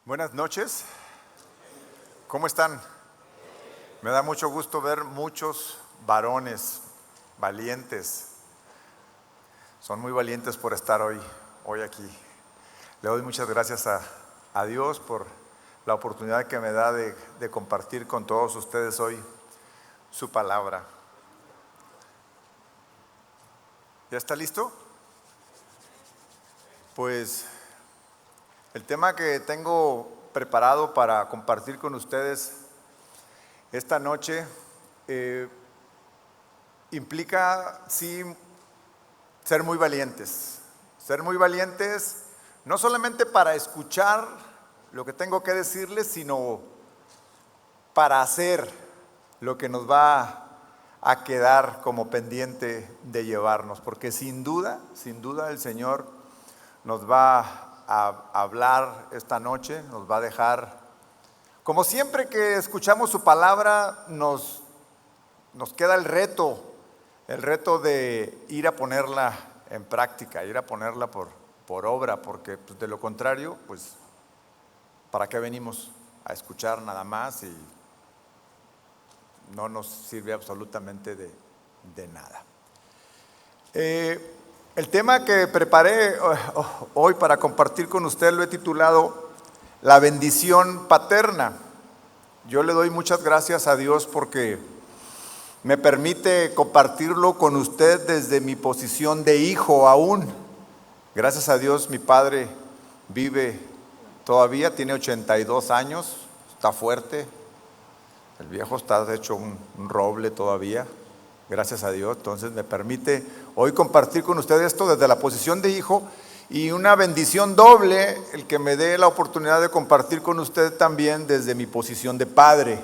Buenas noches, ¿cómo están? Me da mucho gusto ver muchos varones valientes. Son muy valientes por estar hoy aquí. Le doy muchas gracias a Dios por la oportunidad que me da de compartir con todos ustedes hoy su palabra. ¿Ya está listo? Pues el tema que tengo preparado para compartir con ustedes esta noche implica, sí, ser muy valientes. Ser muy valientes no solamente para escuchar lo que tengo que decirles, sino para hacer lo que nos va a quedar como pendiente de llevarnos. Porque sin duda el Señor nos va a hablar esta noche, nos va a dejar, como siempre que escuchamos su palabra, nos queda el reto de ir a ponerla en práctica, ir a ponerla por obra, porque pues, de lo contrario, pues, ¿para qué venimos a escuchar nada más y no nos sirve absolutamente de nada? El tema que preparé hoy para compartir con usted lo he titulado La bendición paterna. Yo le doy muchas gracias a Dios porque me permite compartirlo con usted desde mi posición de hijo aún. Gracias a Dios mi padre vive todavía, tiene 82 años, está fuerte. El viejo está hecho un roble todavía. Gracias a Dios, entonces me permite hoy compartir con ustedes esto desde la posición de hijo y una bendición doble el que me dé la oportunidad de compartir con usted también desde mi posición de padre.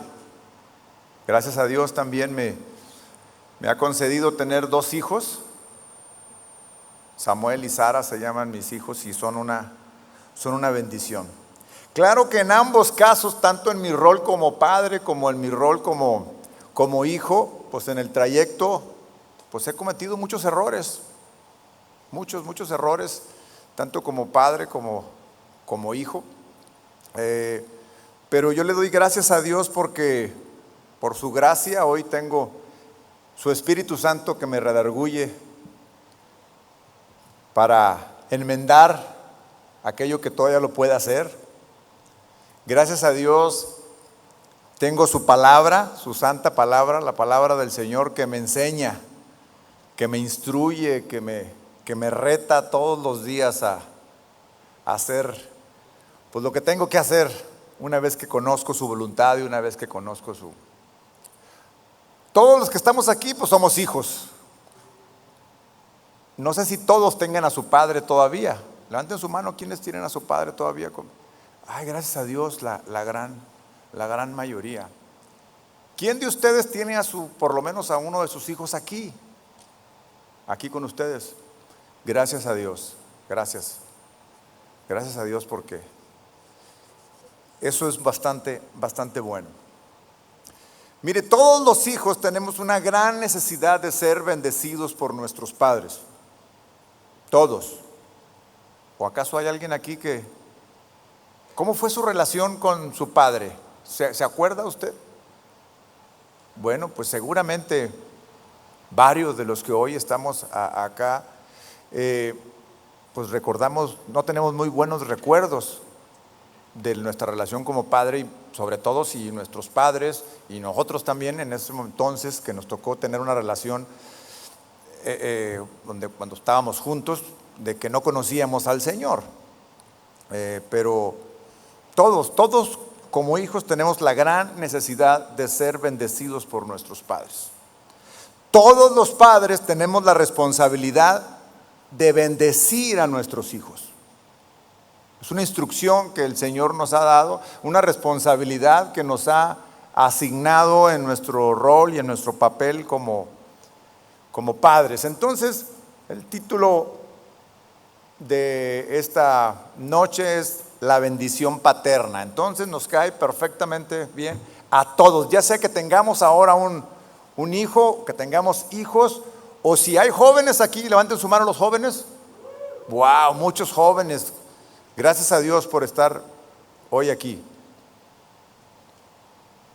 Gracias a Dios también me ha concedido tener 2 hijos, Samuel y Sara se llaman mis hijos y son una bendición. Claro que en ambos casos, tanto en mi rol como padre como en mi rol como hijo, pues en el trayecto, pues he cometido muchos errores, muchos errores, tanto como padre como hijo. Pero yo le doy gracias a Dios porque por su gracia hoy tengo su Espíritu Santo que me redarguye para enmendar aquello que todavía lo puede hacer. Gracias a Dios tengo su palabra, su santa palabra, la palabra del Señor que me enseña, que me instruye, que me reta todos los días a hacer pues lo que tengo que hacer una vez que conozco su voluntad y una vez que conozco su... Todos los que estamos aquí pues somos hijos. No sé si todos tengan a su padre todavía. Levanten su mano, ¿quiénes tienen a su padre todavía? Ay, gracias a Dios, la gran mayoría. ¿Quién de ustedes tiene por lo menos a uno de sus hijos aquí con ustedes? Gracias a Dios, gracias a Dios porque eso es bastante bueno. Mire, todos los hijos tenemos una gran necesidad de ser bendecidos por nuestros padres, todos. ¿O acaso hay alguien aquí cómo fue su relación con su padre? ¿Se acuerda usted? Bueno, pues seguramente varios de los que hoy estamos acá, pues recordamos, no tenemos muy buenos recuerdos de nuestra relación como padre y sobre todo si nuestros padres y nosotros también en ese entonces que nos tocó tener una relación donde cuando estábamos juntos, de que no conocíamos al Señor. Pero todos como hijos tenemos la gran necesidad de ser bendecidos por nuestros padres. Todos los padres tenemos la responsabilidad de bendecir a nuestros hijos. Es una instrucción que el Señor nos ha dado, una responsabilidad que nos ha asignado en nuestro rol y en nuestro papel como padres. Entonces, el título de esta noche es la bendición paterna. Entonces nos cae perfectamente bien a todos, ya sea que tengamos ahora un hijo, que tengamos hijos, o si hay jóvenes aquí, levanten su mano los jóvenes. Wow, muchos jóvenes. Gracias a Dios por estar hoy aquí.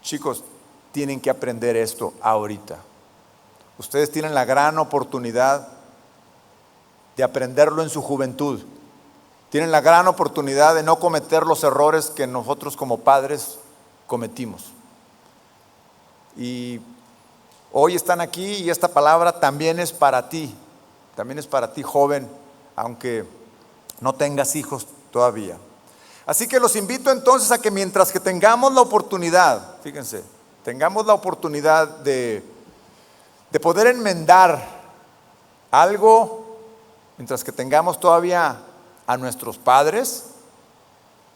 Chicos, tienen que aprender esto ahorita. Ustedes tienen la gran oportunidad de aprenderlo en su juventud. Tienen la gran oportunidad de no cometer los errores que nosotros como padres cometimos. Y hoy están aquí y esta palabra también es para ti. También es para ti, joven, aunque no tengas hijos todavía. Así que los invito entonces a que mientras que tengamos la oportunidad, fíjense, tengamos la oportunidad de poder enmendar algo, mientras que tengamos todavía a nuestros padres,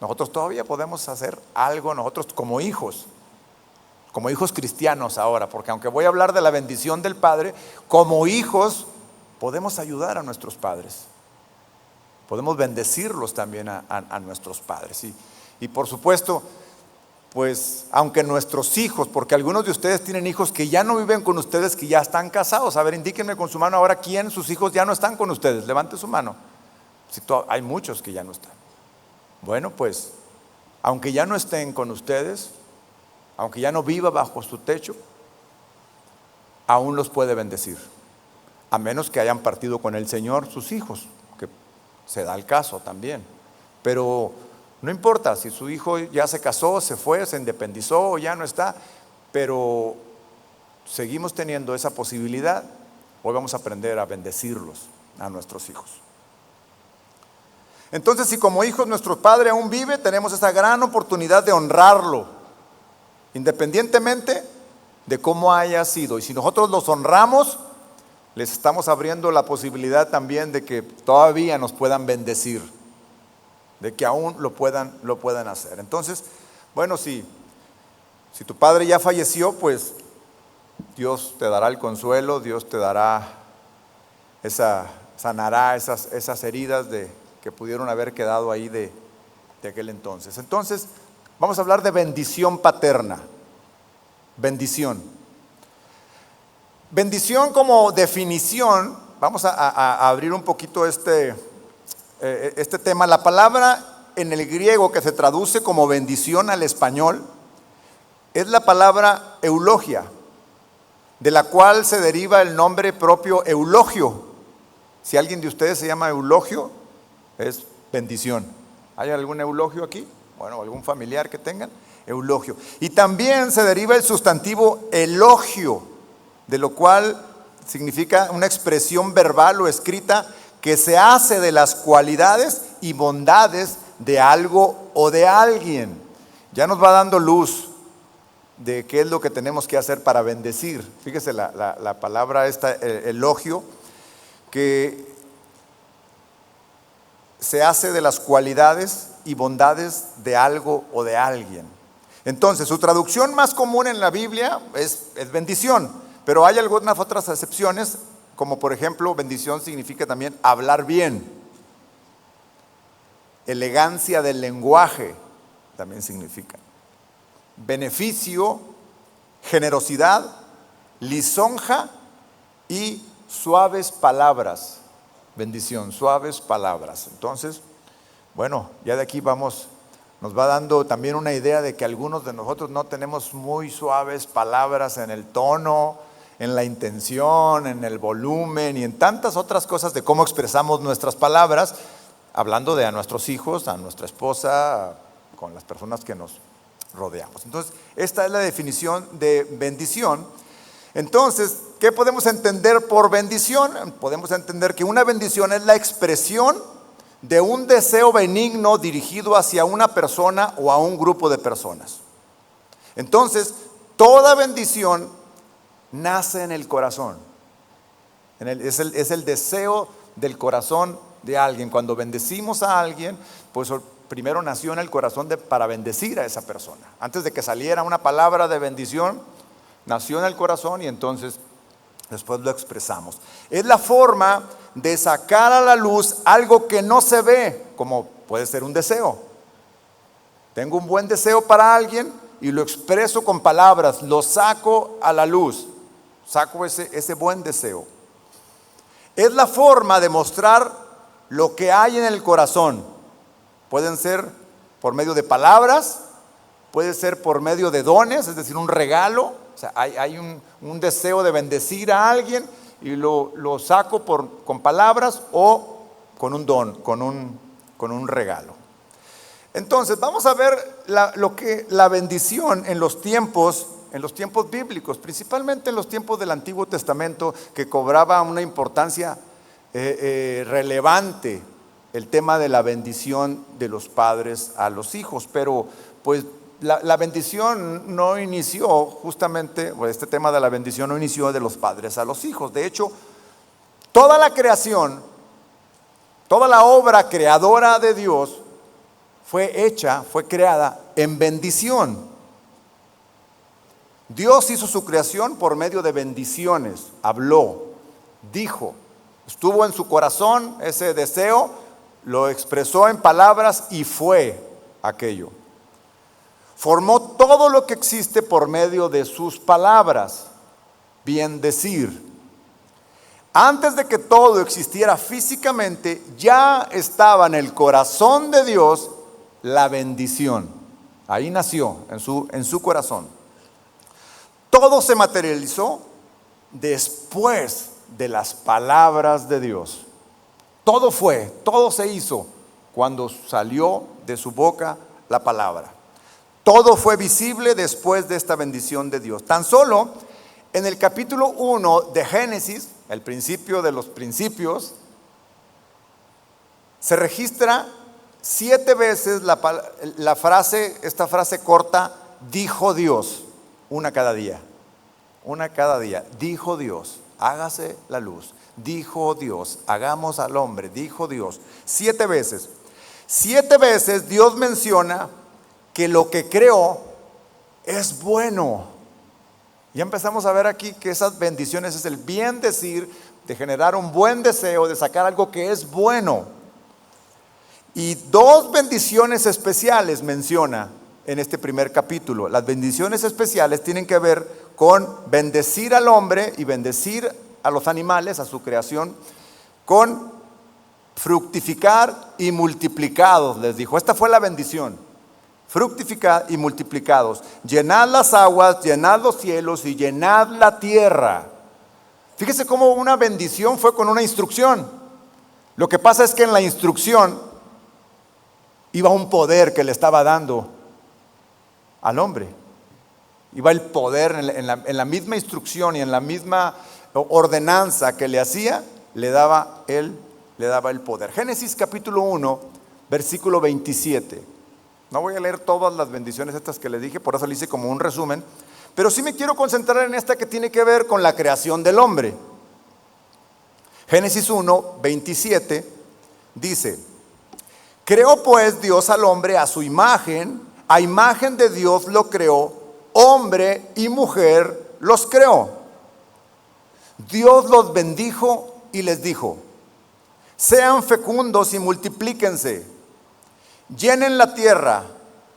nosotros todavía podemos hacer algo nosotros como hijos cristianos ahora, porque aunque voy a hablar de la bendición del Padre, como hijos podemos ayudar a nuestros padres. Podemos bendecirlos también a nuestros padres. Y por supuesto, pues aunque nuestros hijos, porque algunos de ustedes tienen hijos que ya no viven con ustedes, que ya están casados. A ver, indíquenme con su mano ahora quién sus hijos ya no están con ustedes. Levante su mano. Hay muchos que ya no están. Bueno, pues aunque ya no estén con ustedes, aunque ya no viva bajo su techo, aún los puede bendecir. A menos que hayan partido con el Señor sus hijos, que se da el caso también. Pero no importa si su hijo ya se casó, se fue, se independizó o ya no está, pero seguimos teniendo esa posibilidad. Hoy vamos a aprender a bendecirlos, a nuestros hijos. Entonces, si como hijos nuestro Padre aún vive, tenemos esa gran oportunidad de honrarlo, independientemente de cómo haya sido. Y si nosotros los honramos, les estamos abriendo la posibilidad también de que todavía nos puedan bendecir, de que aún lo puedan hacer. Entonces, bueno, si tu padre ya falleció, pues Dios te dará el consuelo, Dios te dará sanará esas heridas que pudieron haber quedado ahí de aquel entonces. Entonces, vamos a hablar de bendición paterna. Bendición. Bendición como definición, vamos a abrir un poquito este tema. La palabra en el griego que se traduce como bendición al español es la palabra eulogia, de la cual se deriva el nombre propio eulogio. Si alguien de ustedes se llama eulogio, es bendición. ¿Hay algún eulogio aquí? Bueno, algún familiar que tengan, eulogio. Y también se deriva el sustantivo elogio, de lo cual significa una expresión verbal o escrita que se hace de las cualidades y bondades de algo o de alguien. Ya nos va dando luz de qué es lo que tenemos que hacer para bendecir. Fíjese la palabra esta, elogio, que se hace de las cualidades y bondades de algo o de alguien. Entonces, su traducción más común en la Biblia es bendición. Pero hay algunas otras excepciones, como por ejemplo, bendición significa también hablar bien. Elegancia del lenguaje también significa. Beneficio, generosidad, lisonja y suaves palabras. Bendición, suaves palabras. Entonces, bueno, ya de aquí nos va dando también una idea de que algunos de nosotros no tenemos muy suaves palabras en el tono, en la intención, en el volumen y en tantas otras cosas de cómo expresamos nuestras palabras, hablando de a nuestros hijos, a nuestra esposa, con las personas que nos rodeamos. Entonces, esta es la definición de bendición. Entonces, ¿qué podemos entender por bendición? Podemos entender que una bendición es la expresión de un deseo benigno dirigido hacia una persona o a un grupo de personas. Entonces, toda bendición nace en el corazón. Es el deseo del corazón de alguien. Cuando bendecimos a alguien, pues primero nació en el corazón para bendecir a esa persona. Antes de que saliera una palabra de bendición, nació en el corazón y entonces después lo expresamos. Es la forma de sacar a la luz algo que no se ve, como puede ser un deseo. Tengo un buen deseo para alguien y lo expreso con palabras, lo saco a la luz, saco ese buen deseo. Es la forma de mostrar lo que hay en el corazón. Pueden ser por medio de palabras, puede ser por medio de dones, es decir, un regalo. O sea, hay un deseo de bendecir a alguien y lo saco con palabras o con un don, con un regalo. Entonces, vamos a ver la bendición en los tiempos bíblicos, principalmente en los tiempos del Antiguo Testamento, que cobraba una importancia relevante el tema de la bendición de los padres a los hijos. Pero pues la bendición no inició justamente, o este tema de la bendición no inició de los padres a los hijos. De hecho, toda la creación, toda la obra creadora de Dios fue creada en bendición. Dios hizo su creación por medio de bendiciones. Habló, dijo, estuvo en su corazón ese deseo, lo expresó en palabras y fue aquello. Formó todo lo que existe por medio de sus palabras, bien decir. Antes de que todo existiera físicamente, ya estaba en el corazón de Dios la bendición. Ahí nació, en su corazón. Todo se materializó después de las palabras de Dios. Todo se hizo cuando salió de su boca la palabra. Todo fue visible después de esta bendición de Dios. Tan solo en el capítulo 1 de Génesis, el principio de los principios, se registra 7 veces esta frase corta, dijo Dios, una cada día, dijo Dios, hágase la luz, dijo Dios, hagamos al hombre, dijo Dios, 7 veces. 7 veces Dios menciona que lo que creó es bueno. Ya empezamos a ver aquí que esas bendiciones es el bien decir, de generar un buen deseo, de sacar algo que es bueno. Y 2 bendiciones especiales menciona en este primer capítulo. Las bendiciones especiales tienen que ver con bendecir al hombre y bendecir a los animales, a su creación, con fructificar y multiplicados, les dijo. Esta fue la bendición. Fructificad y multiplicados. Llenad las aguas, llenad los cielos y llenad la tierra. Fíjese cómo una bendición fue con una instrucción. Lo que pasa es que en la instrucción iba un poder que le estaba dando al hombre. Iba el poder en la misma instrucción y en la misma ordenanza que le hacía, le daba el poder. Génesis capítulo 1, versículo 27. No voy a leer todas las bendiciones estas que le dije, por eso le hice como un resumen, pero sí me quiero concentrar en esta que tiene que ver con la creación del hombre. Génesis 1, 27 dice: creó pues Dios al hombre a su imagen, a imagen de Dios lo creó, hombre y mujer los creó. Dios los bendijo y les dijo: sean fecundos y multiplíquense, llenen la tierra,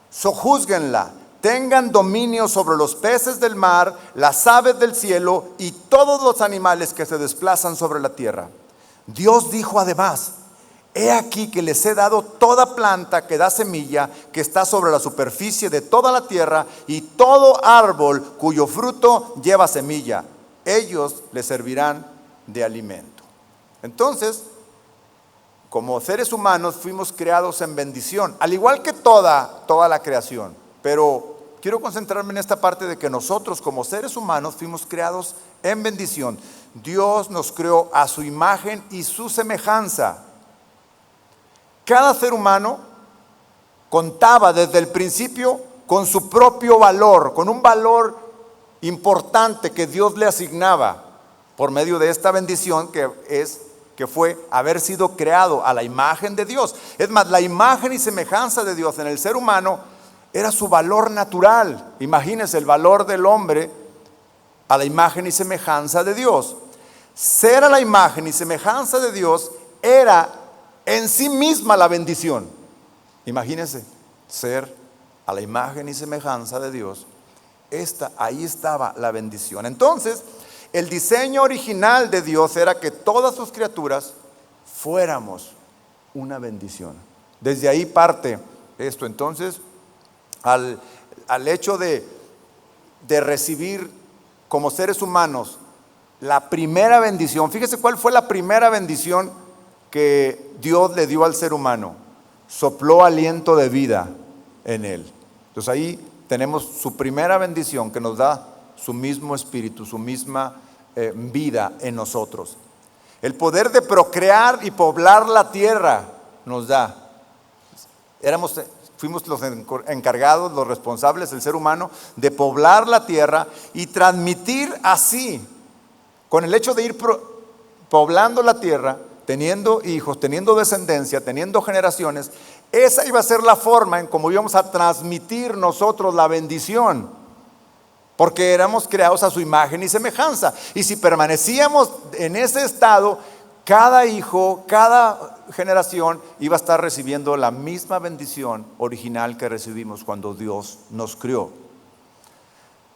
sojúzguenla, tengan dominio sobre los peces del mar, las aves del cielo y todos los animales que se desplazan sobre la tierra. Dios dijo además: he aquí que les he dado toda planta que da semilla, que está sobre la superficie de toda la tierra, y todo árbol cuyo fruto lleva semilla. Ellos les servirán de alimento. Entonces, como seres humanos fuimos creados en bendición, al igual que toda la creación. Pero quiero concentrarme en esta parte de que nosotros como seres humanos fuimos creados en bendición. Dios nos creó a su imagen y su semejanza. Cada ser humano contaba desde el principio con su propio valor, con un valor importante que Dios le asignaba por medio de esta bendición que fue haber sido creado a la imagen de Dios. Es más, la imagen y semejanza de Dios en el ser humano era su valor natural. Imagínense el valor del hombre a la imagen y semejanza de Dios. Ser a la imagen y semejanza de Dios era en sí misma la bendición. Imagínense, ser a la imagen y semejanza de Dios. Ahí estaba la bendición. Entonces, el diseño original de Dios era que todas sus criaturas fuéramos una bendición. Desde ahí parte esto. Entonces, al hecho de recibir como seres humanos la primera bendición, fíjese cuál fue la primera bendición que Dios le dio al ser humano: sopló aliento de vida en él. Entonces ahí tenemos su primera bendición, que nos da su mismo espíritu, su misma vida en nosotros. El poder de procrear y poblar la tierra nos da. Fuimos los encargados, los responsables, el ser humano, de poblar la tierra y transmitir así, con el hecho de ir poblando la tierra, teniendo hijos, teniendo descendencia, teniendo generaciones. Esa iba a ser la forma en cómo íbamos a transmitir nosotros la bendición, porque éramos creados a su imagen y semejanza. Y si permanecíamos en ese estado, cada hijo, cada generación iba a estar recibiendo la misma bendición original que recibimos cuando Dios nos crió.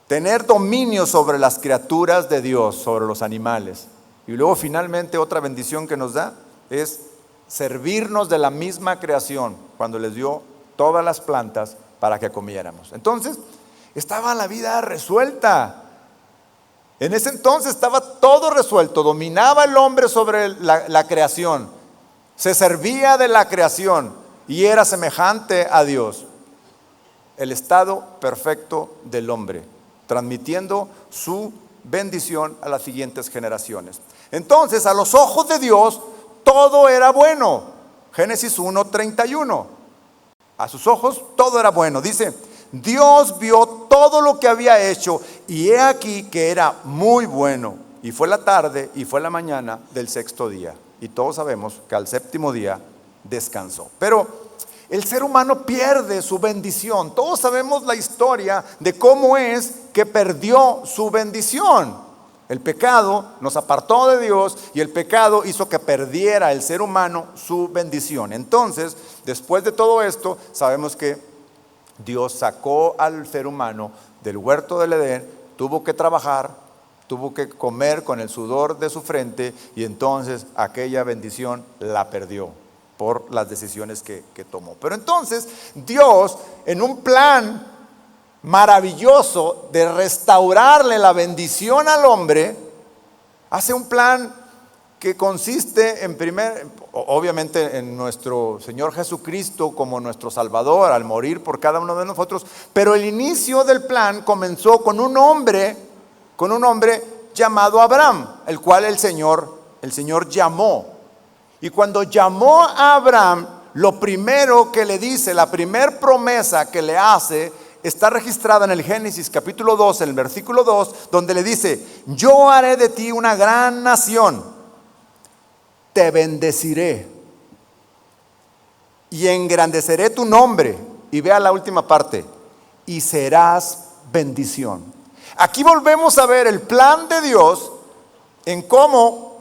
Tener dominio sobre las criaturas de Dios, sobre los animales. Y luego finalmente otra bendición que nos da es servirnos de la misma creación cuando les dio todas las plantas para que comiéramos. Entonces estaba la vida resuelta. En ese entonces estaba todo resuelto. Dominaba el hombre sobre la creación, se servía de la creación y era semejante a Dios. El estado perfecto del hombre, transmitiendo su bendición a las siguientes generaciones. Entonces, a los ojos de Dios todo era bueno. Génesis 1:31. A sus ojos todo era bueno. Dice: Dios vio todo lo que había hecho, y he aquí que era muy bueno. Y fue la tarde y fue la mañana del sexto día. Y todos sabemos que al séptimo día descansó. Pero el ser humano pierde su bendición. Todos sabemos la historia de cómo es que perdió su bendición. El pecado nos apartó de Dios y el pecado hizo que perdiera el ser humano su bendición. Entonces, después de todo esto, sabemos que Dios sacó al ser humano del huerto del Edén, tuvo que trabajar, tuvo que comer con el sudor de su frente, y entonces aquella bendición la perdió por las decisiones que tomó. Pero entonces Dios, en un plan maravilloso de restaurarle la bendición al hombre, hace un plan que consiste obviamente en nuestro Señor Jesucristo como nuestro Salvador al morir por cada uno de nosotros. Pero el inicio del plan comenzó con un hombre llamado Abraham, el cual el Señor llamó. Y cuando llamó a Abraham, lo primero que le dice, la primer promesa que le hace, está registrada en el Génesis capítulo 2, en el versículo 2, donde le dice: yo haré de ti una gran nación, te bendeciré y engrandeceré tu nombre. Y vea la última parte: y serás bendición. Aquí volvemos a ver el plan de Dios en cómo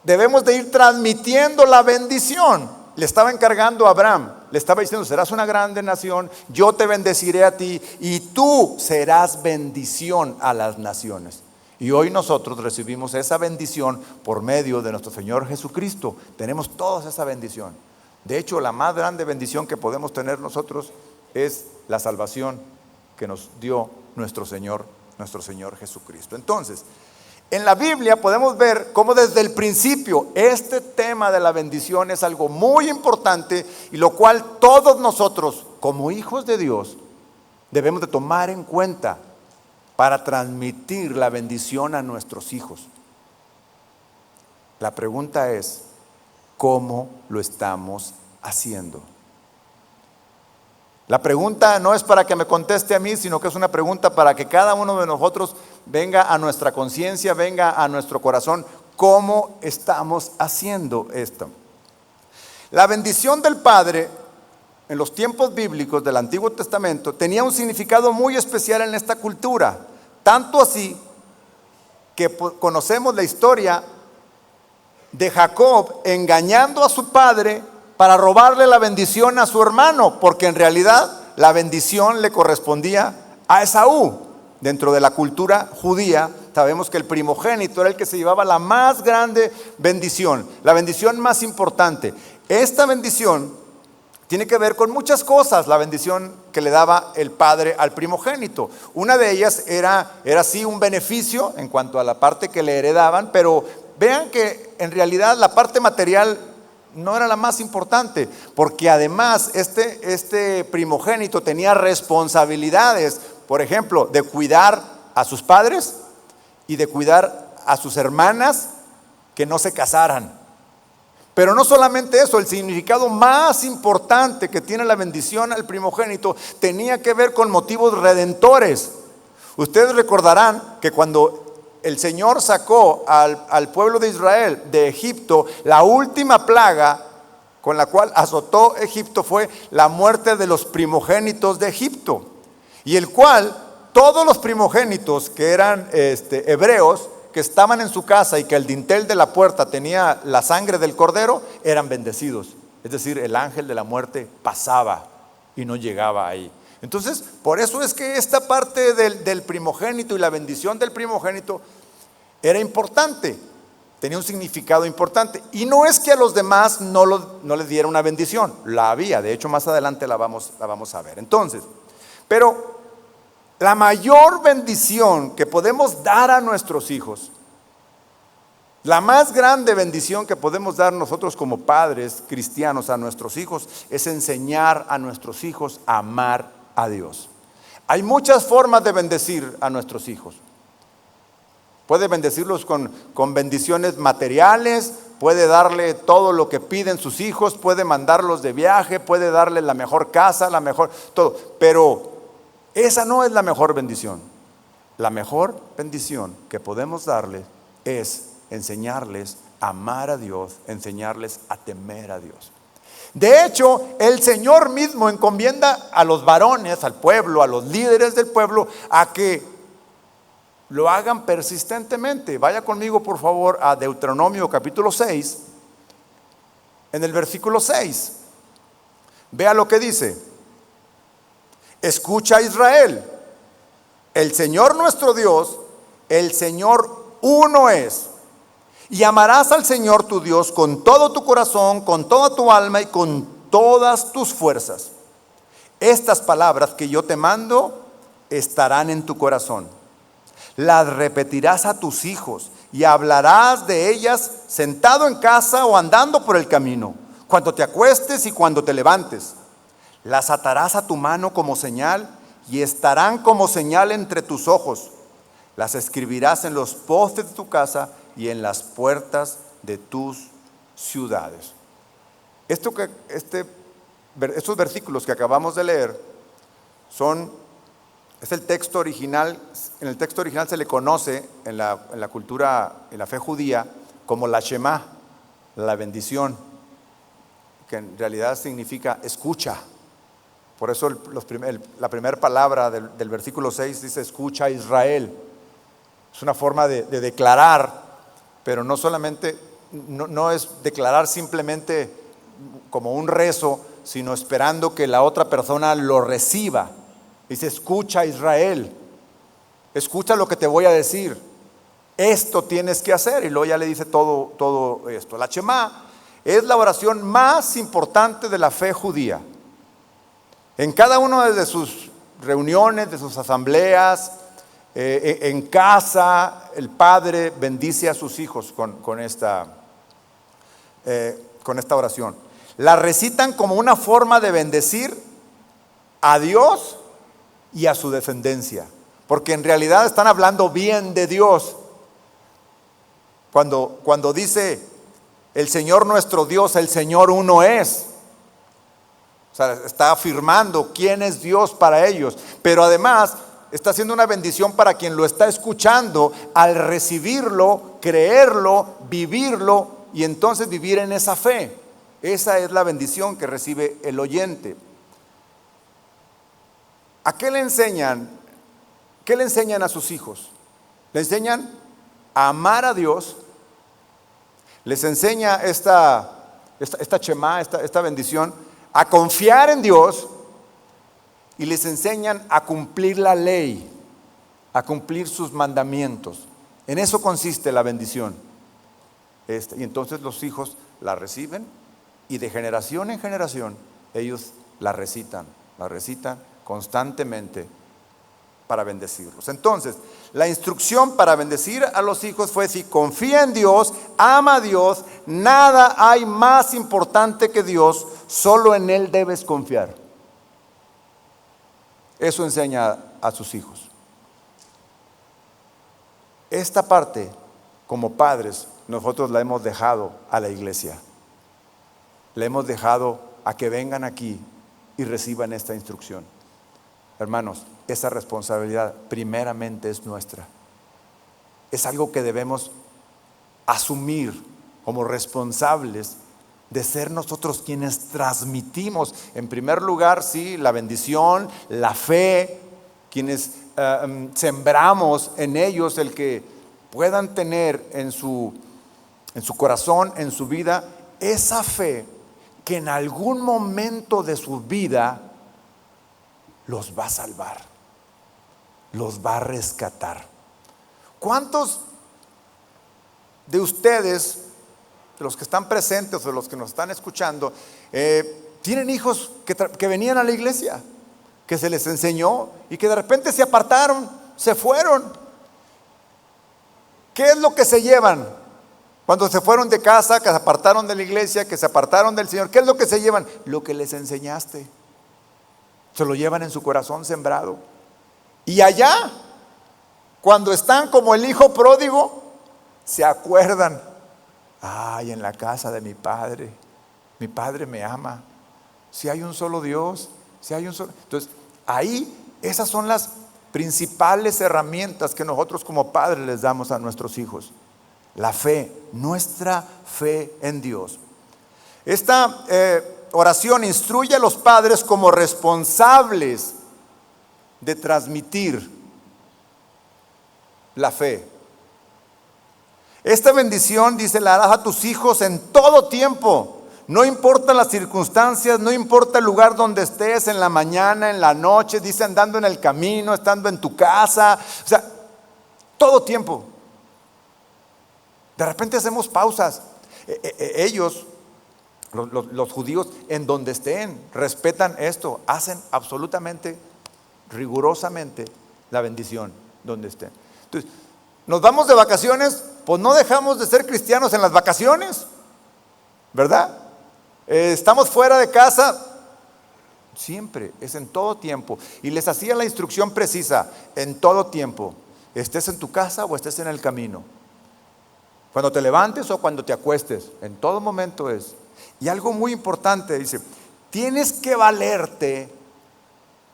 debemos de ir transmitiendo la bendición. Le estaba encargando a Abraham, le estaba diciendo: serás una grande nación, yo te bendeciré a ti y tú serás bendición a las naciones. Y hoy nosotros recibimos esa bendición por medio de nuestro Señor Jesucristo. Tenemos toda esa bendición. De hecho, la más grande bendición que podemos tener nosotros es la salvación que nos dio nuestro Señor Jesucristo. Entonces, en la Biblia podemos ver cómo desde el principio este tema de la bendición es algo muy importante, y lo cual todos nosotros como hijos de Dios debemos de tomar en cuenta para transmitir la bendición a nuestros hijos. La pregunta es: ¿cómo lo estamos haciendo? La pregunta no es para que me conteste a mí, sino que es una pregunta para que cada uno de nosotros venga a nuestra conciencia, venga a nuestro corazón. ¿Cómo estamos haciendo esto? La bendición del Padre en los tiempos bíblicos del Antiguo Testamento tenía un significado muy especial en esta cultura. Tanto así que conocemos la historia de Jacob engañando a su padre para robarle la bendición a su hermano, porque en realidad la bendición le correspondía a Esaú. Dentro de la cultura judía sabemos que el primogénito era el que se llevaba la más grande bendición, la bendición más importante. Esta bendición Tiene que ver con muchas cosas la bendición que le daba el padre al primogénito. Una de ellas era sí un beneficio en cuanto a la parte que le heredaban, pero vean que en realidad la parte material no era la más importante, porque además este primogénito tenía responsabilidades, por ejemplo, de cuidar a sus padres y de cuidar a sus hermanas que no se casaran. Pero no solamente eso, el significado más importante que tiene la bendición al primogénito tenía que ver con motivos redentores. Ustedes recordarán que cuando el Señor sacó al pueblo de Israel de Egipto, la última plaga con la cual azotó Egipto fue la muerte de los primogénitos de Egipto, y el cual todos los primogénitos que eran hebreos, que estaban en su casa y que el dintel de la puerta tenía la sangre del cordero, eran bendecidos. Es decir, el ángel de la muerte pasaba y no llegaba ahí. Entonces, por eso es que esta parte del primogénito y la bendición del primogénito era importante, tenía un significado importante. Y no es que a los demás no les diera una bendición, la había, de hecho más adelante la vamos a ver. Entonces, pero la mayor bendición que podemos dar a nuestros hijos, la más grande bendición que podemos dar nosotros como padres cristianos a nuestros hijos, es enseñar a nuestros hijos a amar a Dios. Hay muchas formas de bendecir a nuestros hijos. Puede bendecirlos con bendiciones materiales, puede darle todo lo que piden sus hijos, puede mandarlos de viaje, puede darle la mejor casa, la mejor, todo. Pero esa no es la mejor bendición. La mejor bendición que podemos darles es enseñarles a amar a Dios, enseñarles a temer a Dios. De hecho, el Señor mismo encomienda a los varones, al pueblo, a los líderes del pueblo, a que lo hagan persistentemente. Vaya conmigo por favor a Deuteronomio capítulo 6, en el versículo 6. Vea lo que dice: escucha, Israel, el Señor nuestro Dios, el Señor uno es, y amarás al Señor tu Dios con todo tu corazón, con toda tu alma y con todas tus fuerzas. Estas palabras que yo te mando estarán en tu corazón. Las repetirás a tus hijos y hablarás de ellas sentado en casa o andando por el camino, cuando te acuestes y cuando te levantes. Las atarás a tu mano como señal y estarán como señal entre tus ojos. Las escribirás en los postes de tu casa y en las puertas de tus ciudades. Estos versículos que acabamos de leer es el texto original. En el texto original se le conoce en la cultura, en la fe judía, como la Shema, la bendición, que en realidad significa escucha. Por eso la primera palabra del versículo 6 dice: escucha, Israel. Es una forma de declarar, pero no solamente, no es declarar simplemente como un rezo, sino esperando que la otra persona lo reciba. Dice: escucha, Israel, escucha lo que te voy a decir, esto tienes que hacer. Y luego ya le dice todo esto. La Shema es la oración más importante de la fe judía. En cada una de sus reuniones, de sus asambleas, en casa, el padre bendice a sus hijos con esta oración. La recitan como una forma de bendecir a Dios y a su descendencia, porque en realidad están hablando bien de Dios. Cuando dice el Señor nuestro Dios, el Señor uno es. O sea, está afirmando quién es Dios para ellos, pero además está haciendo una bendición para quien lo está escuchando, al recibirlo, creerlo, vivirlo y entonces vivir en esa fe. Esa es la bendición que recibe el oyente. ¿A qué le enseñan? ¿Qué le enseñan a sus hijos? Le enseñan a amar a Dios, les enseña esta Shema, esta bendición, a confiar en Dios, y les enseñan a cumplir la ley, a cumplir sus mandamientos. En eso consiste la bendición. Y entonces los hijos la reciben y de generación en generación ellos la recitan constantemente para bendecirlos. Entonces, la instrucción para bendecir a los hijos fue: si confía en Dios, ama a Dios, nada hay más importante que Dios, solo en Él debes confiar. Eso enseña a sus hijos. Esta parte, como padres, nosotros la hemos dejado a la iglesia. Le hemos dejado a que vengan aquí y reciban esta instrucción. Hermanos, esa responsabilidad primeramente es nuestra. Es algo que debemos asumir como responsables de ser nosotros quienes transmitimos, en primer lugar, sí, la bendición, la fe, quienes sembramos en ellos el que puedan tener en su corazón, en su vida, esa fe que en algún momento de su vida los va a salvar, los va a rescatar. ¿Cuántos de ustedes, de los que están presentes o de los que nos están escuchando, tienen hijos que venían a la iglesia, que se les enseñó y que de repente se apartaron, se fueron? ¿Qué es lo que se llevan cuando se fueron de casa, que se apartaron de la iglesia, que se apartaron del Señor? ¿Qué es lo que se llevan? Lo que les enseñaste. Se lo llevan en su corazón sembrado. Y allá, cuando están como el hijo pródigo, se acuerdan: ay, en la casa de mi padre me ama. Si hay un solo Dios, Entonces, ahí, esas son las principales herramientas que nosotros como padres les damos a nuestros hijos. La fe, nuestra fe en Dios. Esta oración instruye a los padres como responsables de transmitir la fe. Esta bendición, dice, la harás a tus hijos en todo tiempo. No importa las circunstancias, no importa el lugar donde estés, en la mañana, en la noche, dice, andando en el camino, estando en tu casa, o sea, todo tiempo. De repente hacemos pausas. Ellos, los judíos, en donde estén, respetan esto, hacen absolutamente, rigurosamente la bendición donde estén. Entonces, nos vamos de vacaciones, pues no dejamos de ser cristianos en las vacaciones, ¿verdad? Estamos fuera de casa, siempre, es en todo tiempo. Y les hacía la instrucción precisa: en todo tiempo, estés en tu casa o estés en el camino, cuando te levantes o cuando te acuestes, en todo momento es. Y algo muy importante, dice, tienes que valerte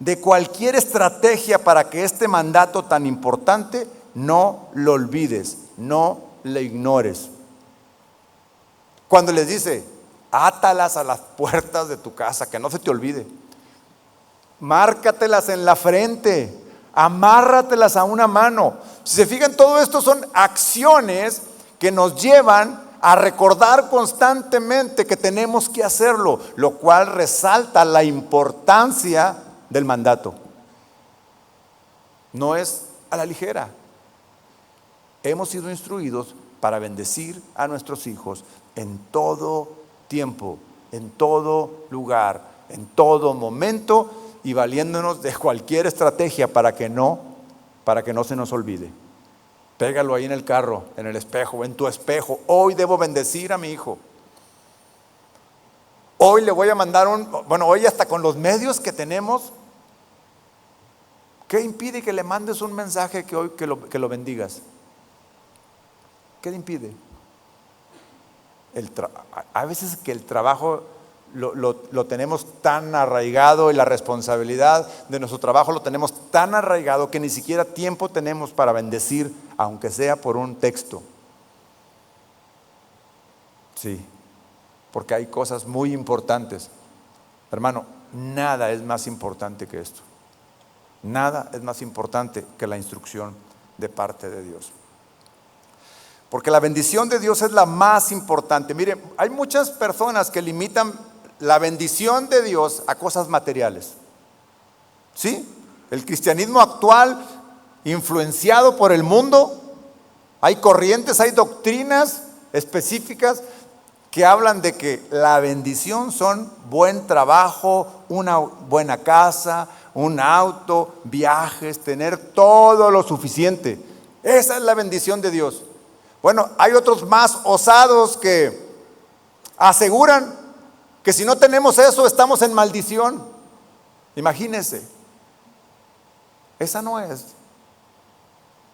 de cualquier estrategia para que este mandato tan importante no lo olvides, no lo ignores. Cuando les dice: átalas a las puertas de tu casa, que no se te olvide. Márcatelas en la frente, amárratelas a una mano. Si se fijan, todo esto son acciones que nos llevan a recordar constantemente que tenemos que hacerlo, lo cual resalta la importancia del mandato. No es a la ligera. Hemos sido instruidos para bendecir a nuestros hijos en todo tiempo, en todo lugar, en todo momento, y valiéndonos de cualquier estrategia para que no se nos olvide. Pégalo ahí en el carro, en el espejo, en tu espejo: hoy debo bendecir a mi hijo. Hoy le voy a mandar hoy hasta con los medios que tenemos, ¿qué impide que le mandes un mensaje que lo bendigas? ¿Qué le impide? A veces que el trabajo lo tenemos tan arraigado, y la responsabilidad de nuestro trabajo lo tenemos tan arraigado, que ni siquiera tiempo tenemos para bendecir, aunque sea por un texto. Sí, porque hay cosas muy importantes. Hermano, nada es más importante que esto. Nada es más importante que la instrucción de parte de Dios. Porque la bendición de Dios es la más importante. Miren, hay muchas personas que limitan la bendición de Dios a cosas materiales. ¿Sí? El cristianismo actual, influenciado por el mundo, hay corrientes, hay doctrinas específicas que hablan de que la bendición son buen trabajo, una buena casa, un auto, viajes, tener todo lo suficiente. Esa es la bendición de Dios. Bueno, hay otros más osados que aseguran que si no tenemos eso estamos en maldición. Imagínense. Esa no es.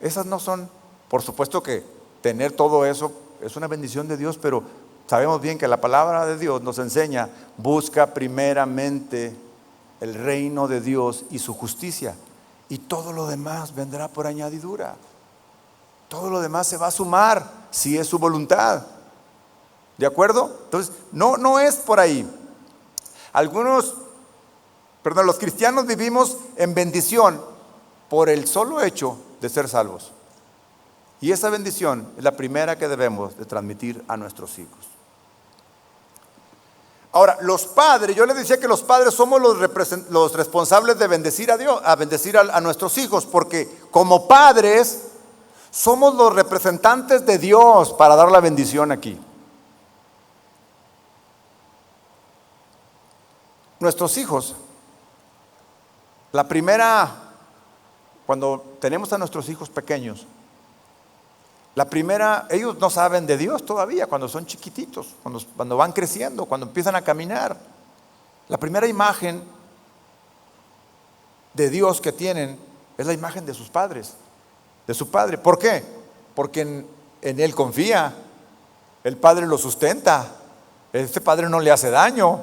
Esas no son. Por supuesto que tener todo eso es una bendición de Dios, pero sabemos bien que la palabra de Dios nos enseña: busca primeramente el reino de Dios y su justicia, y todo lo demás vendrá por añadidura. Todo lo demás se va a sumar si es su voluntad. ¿De acuerdo? Entonces, no es por ahí. Los cristianos vivimos en bendición por el solo hecho de ser salvos. Y esa bendición es la primera que debemos de transmitir a nuestros hijos. Ahora, los padres, yo les decía que los padres somos los responsables de bendecir a Dios, a bendecir a nuestros hijos, porque como padres somos los representantes de Dios para dar la bendición aquí. Nuestros hijos, cuando tenemos a nuestros hijos pequeños, ellos no saben de Dios todavía cuando son chiquititos, cuando van creciendo, cuando empiezan a caminar. La primera imagen de Dios que tienen es la imagen de sus padres, de su padre. ¿Por qué? Porque en Él confía, el padre lo sustenta, este padre no le hace daño.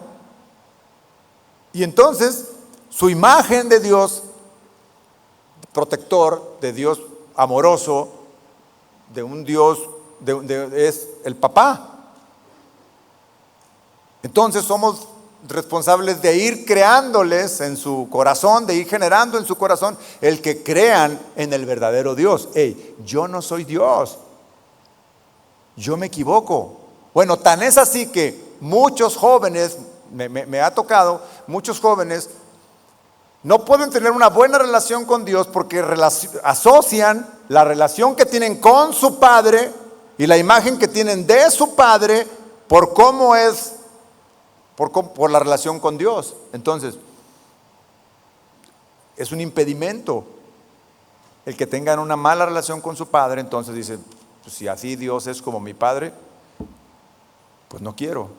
Y entonces su imagen de Dios protector, de Dios amoroso, de un Dios, es el papá. Entonces somos responsables de ir creándoles en su corazón, de ir generando en su corazón el que crean en el verdadero Dios. Yo no soy Dios, yo me equivoco. Bueno, tan es así que muchos jóvenes, me ha tocado, muchos jóvenes no pueden tener una buena relación con Dios porque asocian la relación que tienen con su padre y la imagen que tienen de su padre por cómo es, por la relación con Dios. Entonces, es un impedimento el que tengan una mala relación con su padre. Entonces dicen, pues si así Dios es como mi padre, pues no quiero.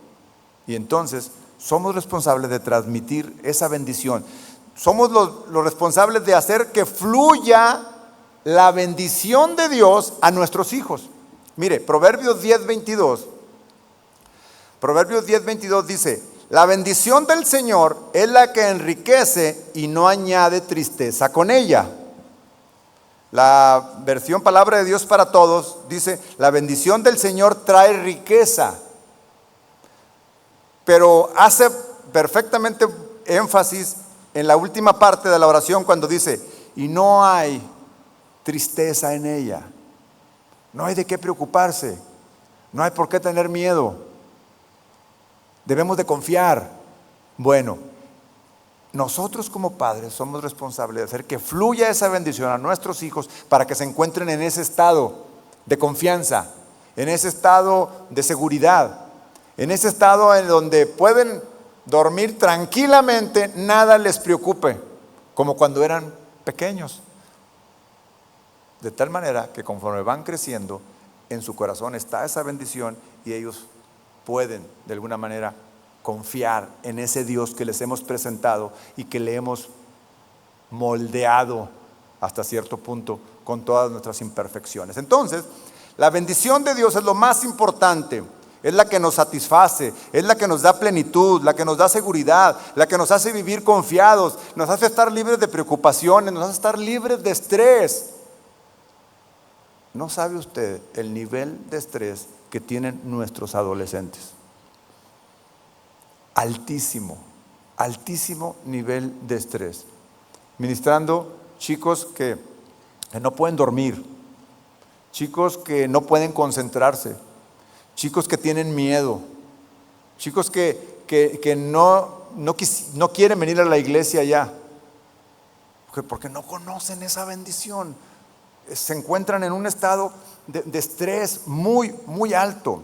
Y entonces somos responsables de transmitir esa bendición. Somos los responsables de hacer que fluya la bendición de Dios a nuestros hijos. Mire, Proverbios 10:22 dice: la bendición del Señor es la que enriquece y no añade tristeza con ella. La versión Palabra de Dios para Todos dice: la bendición del Señor trae riqueza. Pero hace perfectamente énfasis en la última parte de la oración cuando dice: y no hay tristeza en ella. No hay de qué preocuparse, no hay por qué tener miedo. Debemos de confiar. Bueno, nosotros como padres somos responsables de hacer que fluya esa bendición a nuestros hijos para que se encuentren en ese estado de confianza, en ese estado de seguridad, en ese estado en donde pueden dormir tranquilamente, nada les preocupe, como cuando eran pequeños. De tal manera que conforme van creciendo, en su corazón está esa bendición y ellos pueden de alguna manera confiar en ese Dios que les hemos presentado y que le hemos moldeado hasta cierto punto con todas nuestras imperfecciones. Entonces, la bendición de Dios es lo más importante. Es la que nos satisface, es la que nos da plenitud, la que nos da seguridad, la que nos hace vivir confiados, nos hace estar libres de preocupaciones, nos hace estar libres de estrés. ¿No sabe usted el nivel de estrés que tienen nuestros adolescentes? Altísimo, altísimo nivel de estrés. Ministrando chicos que no pueden dormir, chicos que no pueden concentrarse, chicos que tienen miedo, chicos que no quieren venir a la iglesia ya, porque no conocen esa bendición. Se encuentran en un estado de estrés muy, muy alto.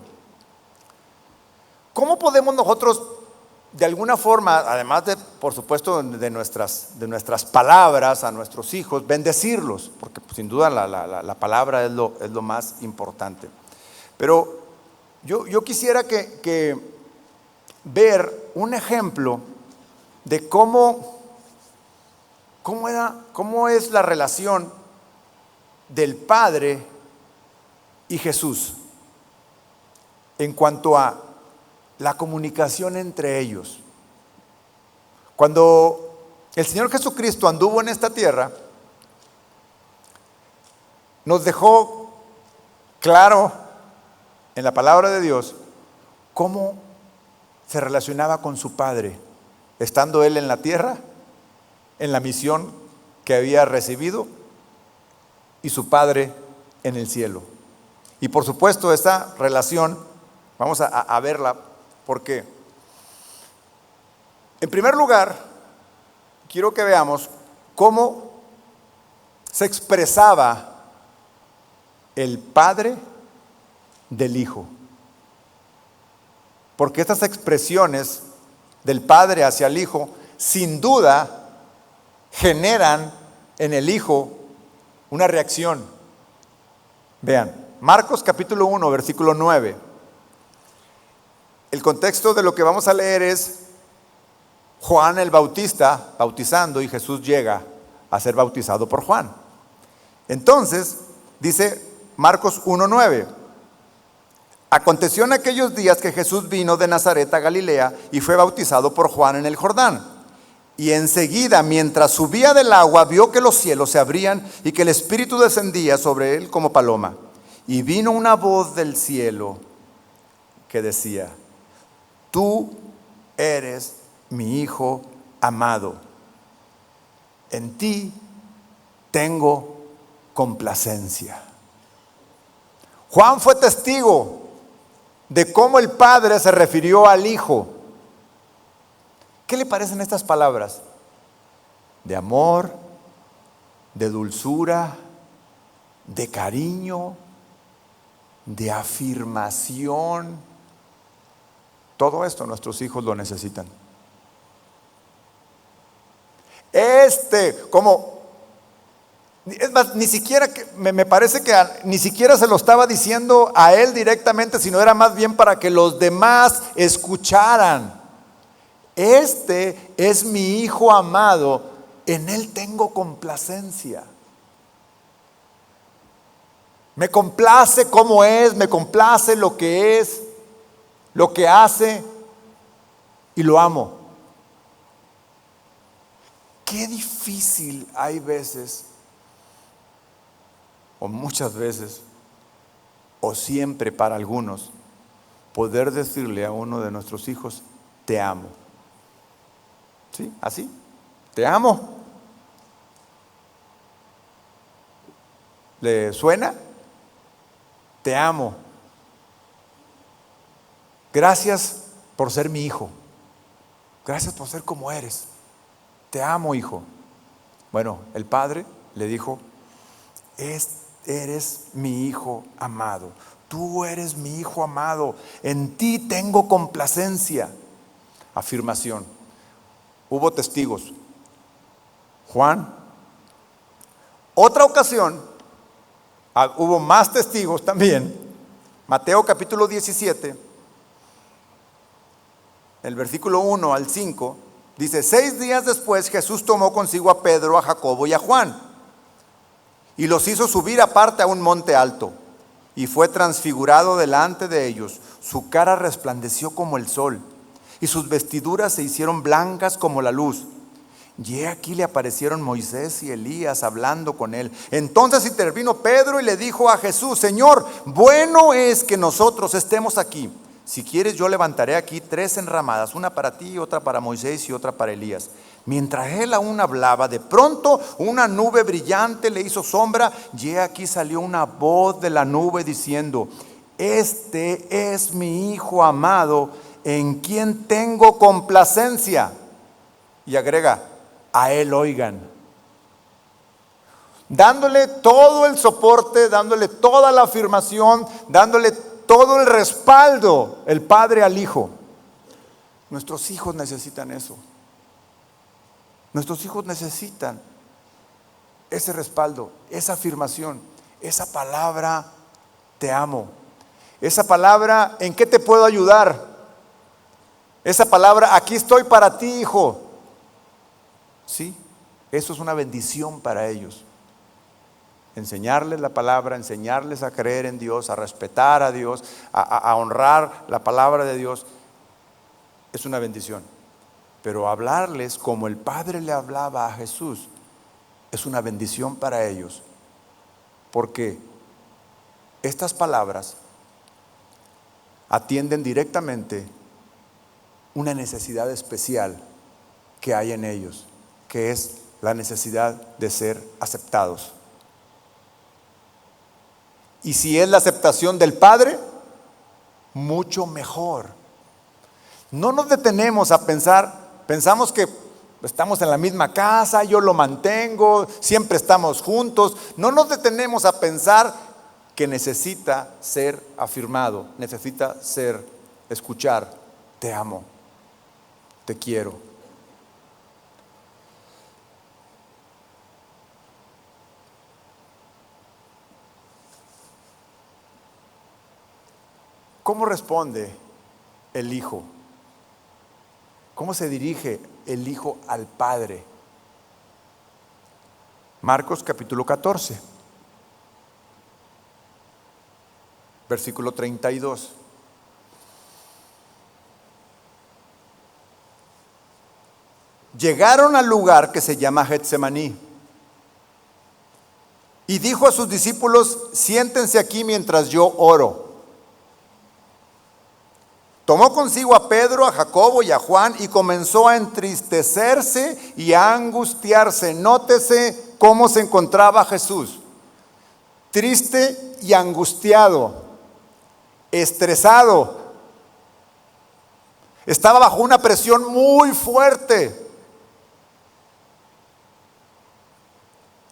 ¿cómo podemos nosotros, de alguna forma, además de, por supuesto, de nuestras palabras a nuestros hijos, bendecirlos? Porque pues, sin duda la palabra es lo más importante. Pero yo quisiera que ver un ejemplo de cómo es la relación del Padre y Jesús en cuanto a la comunicación entre ellos. Cuando el Señor Jesucristo anduvo en esta tierra, nos dejó claro en la palabra de Dios cómo se relacionaba con su Padre, estando Él en la tierra, en la misión que había recibido, y su Padre en el cielo. Y por supuesto esta relación, vamos a verla, porque en primer lugar, quiero que veamos cómo se expresaba el Padre del Hijo. Porque estas expresiones del Padre hacia el Hijo, sin duda, generan en el Hijo una reacción. Vean, Marcos capítulo 1, versículo 9. El contexto de lo que vamos a leer es Juan el Bautista bautizando y Jesús llega a ser bautizado por Juan. Entonces, dice Marcos 1:9. Aconteció en aquellos días que Jesús vino de Nazaret a Galilea y fue bautizado por Juan en el Jordán. Y enseguida, mientras subía del agua, vio que los cielos se abrían y que el Espíritu descendía sobre él como paloma. Y vino una voz del cielo que decía: tú eres mi Hijo amado, en ti tengo complacencia. Juan fue testigo de cómo el Padre se refirió al Hijo. ¿Qué le parecen estas palabras? De amor, de dulzura, de cariño, de afirmación. Todo esto nuestros hijos lo necesitan. Es más, ni siquiera, me parece que ni siquiera se lo estaba diciendo a él directamente, sino era más bien para que los demás escucharan. Este es mi Hijo amado, en él tengo complacencia. Me complace cómo es, me complace lo que es, lo que hace, y lo amo. Qué difícil hay veces, o muchas veces, o siempre para algunos, poder decirle a uno de nuestros hijos: te amo. ¿Sí? Así, te amo. ¿Le suena? Te amo. Gracias por ser mi hijo. Gracias por ser como eres. Te amo, hijo. Bueno, el Padre le dijo: eres mi Hijo amado. Tú eres mi Hijo amado. En ti tengo complacencia. Afirmación. Hubo testigos. Juan. Otra ocasión, hubo más testigos también. Mateo capítulo 17, el versículo 1 al 5, dice: 6 días después Jesús tomó consigo a Pedro, a Jacobo y a Juan, y los hizo subir aparte a un monte alto, y fue transfigurado delante de ellos. Su cara resplandeció como el sol, y sus vestiduras se hicieron blancas como la luz. Y aquí le aparecieron Moisés y Elías hablando con él. Entonces intervino Pedro y le dijo a Jesús: Señor, bueno es que nosotros estemos aquí. Si quieres, yo levantaré aquí 3 enramadas, una para ti, otra para Moisés y otra para Elías. Mientras él aún hablaba, de pronto una nube brillante le hizo sombra, y aquí salió una voz de la nube diciendo: este es mi Hijo amado, en quien tengo complacencia. Y agrega: a él oigan. Dándole todo el soporte, dándole toda la afirmación, dándole todo el respaldo, el Padre al Hijo. Nuestros hijos necesitan eso. Nuestros hijos necesitan ese respaldo, esa afirmación, esa palabra, te amo. Esa palabra, ¿en qué te puedo ayudar? Esa palabra, aquí estoy para ti, hijo. Sí, eso es una bendición para ellos. Enseñarles la palabra, enseñarles a creer en Dios, a respetar a Dios, a honrar la palabra de Dios, es una bendición. Pero hablarles como el Padre le hablaba a Jesús es una bendición para ellos, porque estas palabras atienden directamente una necesidad especial que hay en ellos, que es la necesidad de ser aceptados. Y si es la aceptación del Padre, mucho mejor. No nos detenemos a pensamos que estamos en la misma casa, yo lo mantengo, siempre estamos juntos. No nos detenemos a pensar que necesita ser afirmado, necesita escuchar, te amo, te quiero. ¿Cómo responde el hijo? ¿Cómo se dirige el hijo al padre? Marcos capítulo 14, versículo 32. Llegaron al lugar que se llama Getsemaní y dijo a sus discípulos: siéntense aquí mientras yo oro. Tomó consigo a Pedro, a Jacobo y a Juan y comenzó a entristecerse y a angustiarse. Nótese cómo se encontraba Jesús: triste y angustiado, estresado. Estaba bajo una presión muy fuerte.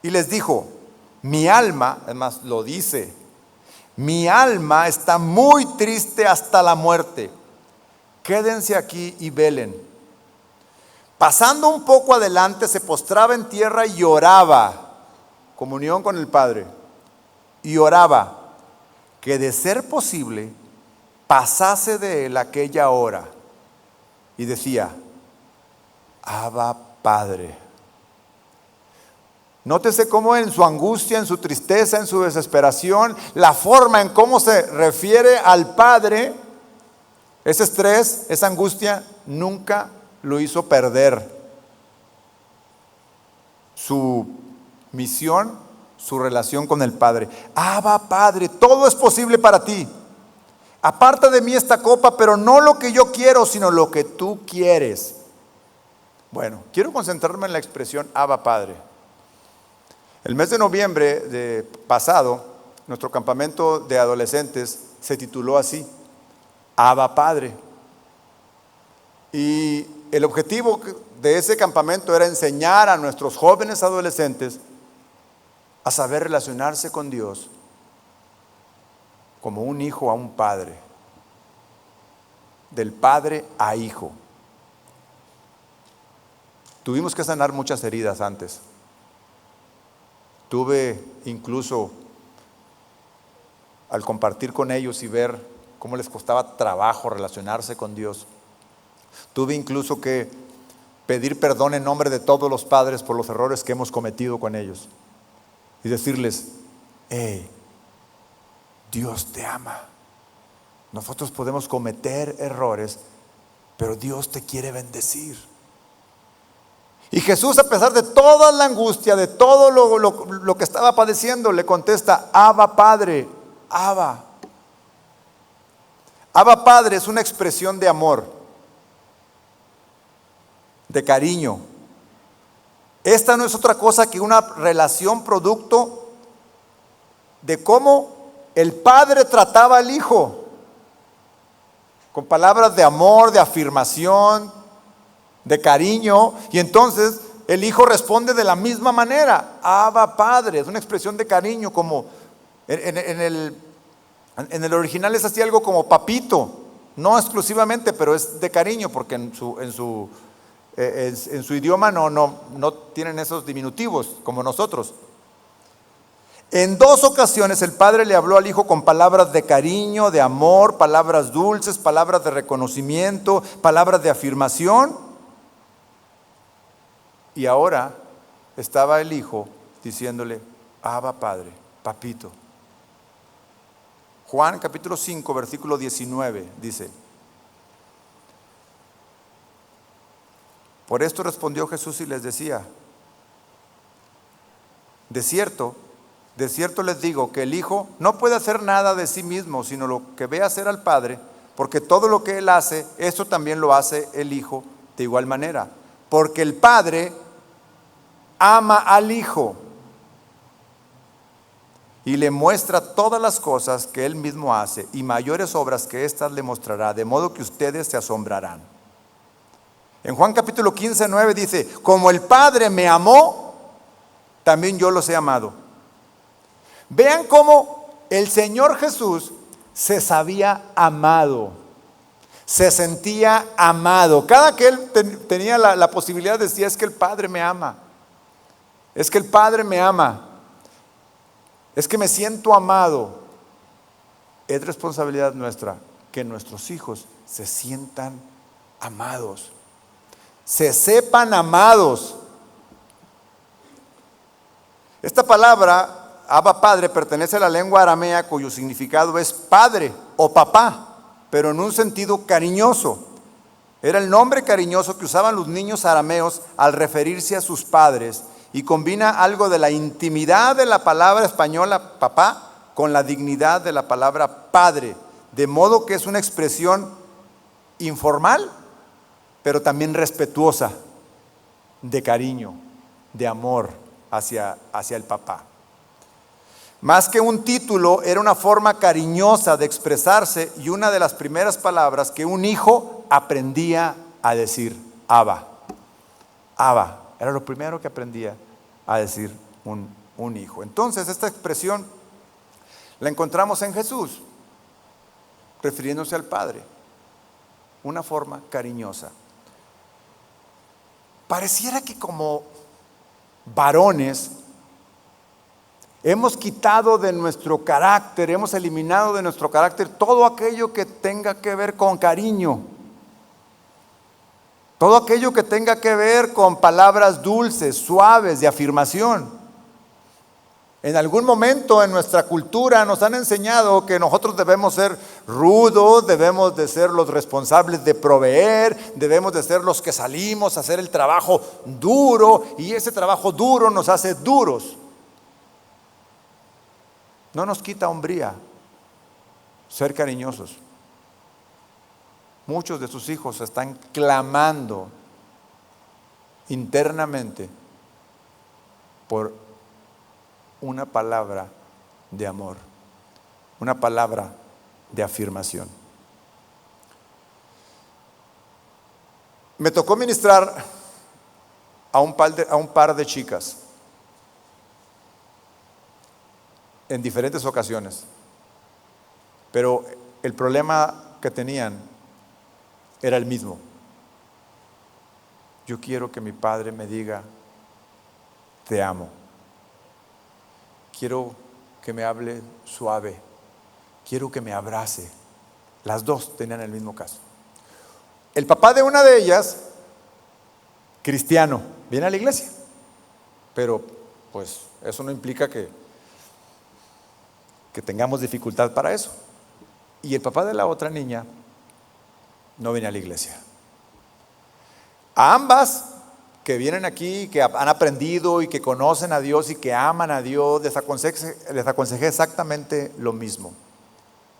Y les dijo: mi alma, además lo dice, mi alma está muy triste hasta la muerte. Quédense aquí y velen. Pasando un poco adelante, se postraba en tierra y oraba, comunión con el Padre, y oraba que de ser posible pasase de él aquella hora. Y decía: Abba, Padre. Nótese cómo en su angustia, en su tristeza, en su desesperación, la forma en cómo se refiere al Padre, ese estrés, esa angustia, nunca lo hizo perder su misión, su relación con el Padre. Abba, Padre, todo es posible para ti. Aparta de mí esta copa, pero no lo que yo quiero, sino lo que tú quieres. Bueno, quiero concentrarme en la expresión Abba, Padre. El mes de noviembre pasado, nuestro campamento de adolescentes se tituló así: Abba, Padre. Y el objetivo de ese campamento era enseñar a nuestros jóvenes adolescentes a saber relacionarse con Dios como un hijo a un padre, del padre a hijo. Tuvimos que sanar muchas heridas antes. Tuve incluso, al compartir con ellos y ver cómo les costaba trabajo relacionarse con Dios, tuve incluso que pedir perdón en nombre de todos los padres por los errores que hemos cometido con ellos y decirles: hey, Dios te ama. Nosotros podemos cometer errores, pero Dios te quiere bendecir. Y Jesús, a pesar de toda la angustia, de todo lo que estaba padeciendo, le contesta: Abba, Padre, Abba. Abba, Padre es una expresión de amor, de cariño. Esta no es otra cosa que una relación producto de cómo el Padre trataba al Hijo, con palabras de amor, de afirmación, de cariño. Y entonces el Hijo responde de la misma manera: Abba, Padre. Es una expresión de cariño, como en el original es así, algo como papito, No exclusivamente, pero es de cariño, porque en su idioma no tienen esos diminutivos como nosotros. En 2 ocasiones el padre le habló al hijo con palabras de cariño, de amor, palabras dulces, palabras de reconocimiento, palabras de afirmación. Y ahora estaba el hijo diciéndole: Abba, Padre, papito. Juan capítulo 5, versículo 19 dice: por esto respondió Jesús y les decía: de cierto les digo que el Hijo no puede hacer nada de sí mismo, sino lo que ve hacer al Padre, porque todo lo que Él hace, esto también lo hace el Hijo de igual manera. Porque el Padre ama al Hijo y le muestra todas las cosas que Él mismo hace, y mayores obras que éstas le mostrará, de modo que ustedes se asombrarán. En Juan capítulo 15, 9 dice: como el Padre me amó, también yo los he amado. Vean cómo el Señor Jesús se sabía amado, se sentía amado. Cada que Él tenía la posibilidad decía: es que el Padre me ama, es que el Padre me ama, es que me siento amado. Es responsabilidad nuestra que nuestros hijos se sientan amados, se sepan amados. Esta palabra Abba, Padre, pertenece a la lengua aramea, cuyo significado es padre o papá, pero en un sentido cariñoso. Era el nombre cariñoso que usaban los niños arameos al referirse a sus padres, y combina algo de la intimidad de la palabra española papá con la dignidad de la palabra padre, de modo que es una expresión informal, pero también respetuosa, de cariño, de amor hacia el papá. Más que un título, era una forma cariñosa de expresarse, y una de las primeras palabras que un hijo aprendía a decir: Abba. Abba, era lo primero que aprendía a decir un hijo. Entonces, esta expresión la encontramos en Jesús, refiriéndose al Padre, una forma cariñosa. Pareciera que como varones hemos quitado de nuestro carácter, hemos eliminado de nuestro carácter todo aquello que tenga que ver con cariño, todo aquello que tenga que ver con palabras dulces, suaves, de afirmación. En algún momento en nuestra cultura nos han enseñado que nosotros debemos ser rudos, debemos de ser los responsables de proveer, debemos de ser los que salimos a hacer el trabajo duro, y ese trabajo duro nos hace duros. No nos quita hombría ser cariñosos. Muchos de sus hijos están clamando internamente por una palabra de amor, una palabra de afirmación. Me tocó ministrar a un par de chicas en diferentes ocasiones, pero el problema que tenían era el mismo. Yo quiero que mi padre me diga: te amo. Quiero que me hable suave, quiero que me abrace. Las dos tenían el mismo caso. El papá de una de ellas, cristiano, viene a la iglesia, pero pues eso no implica que tengamos dificultad para eso. Y el papá de la otra niña no viene a la iglesia. A ambas que vienen aquí, que han aprendido y que conocen a Dios y que aman a Dios, les aconsejé exactamente lo mismo.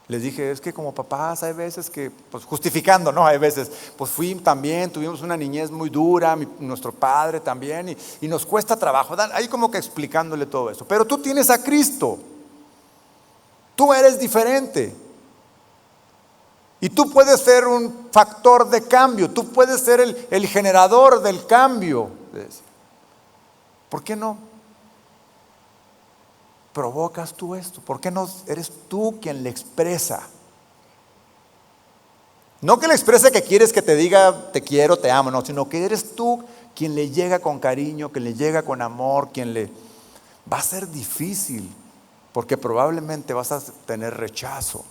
Les dije: es que como papás hay veces que, pues justificando, ¿no? Hay veces, pues tuvimos una niñez muy dura, nuestro padre también, y nos cuesta trabajo. Ahí como que explicándole todo eso. Pero tú tienes a Cristo. Tú eres diferente. Y tú puedes ser un factor de cambio. Tú puedes ser el generador del cambio. ¿Por qué no provocas tú esto? ¿Por qué no eres tú quien le expresa? No que le exprese que quieres que te diga te quiero, te amo, no, sino que eres tú quien le llega con cariño, quien le llega con amor, quien le... Va a ser difícil, porque probablemente vas a tener rechazo,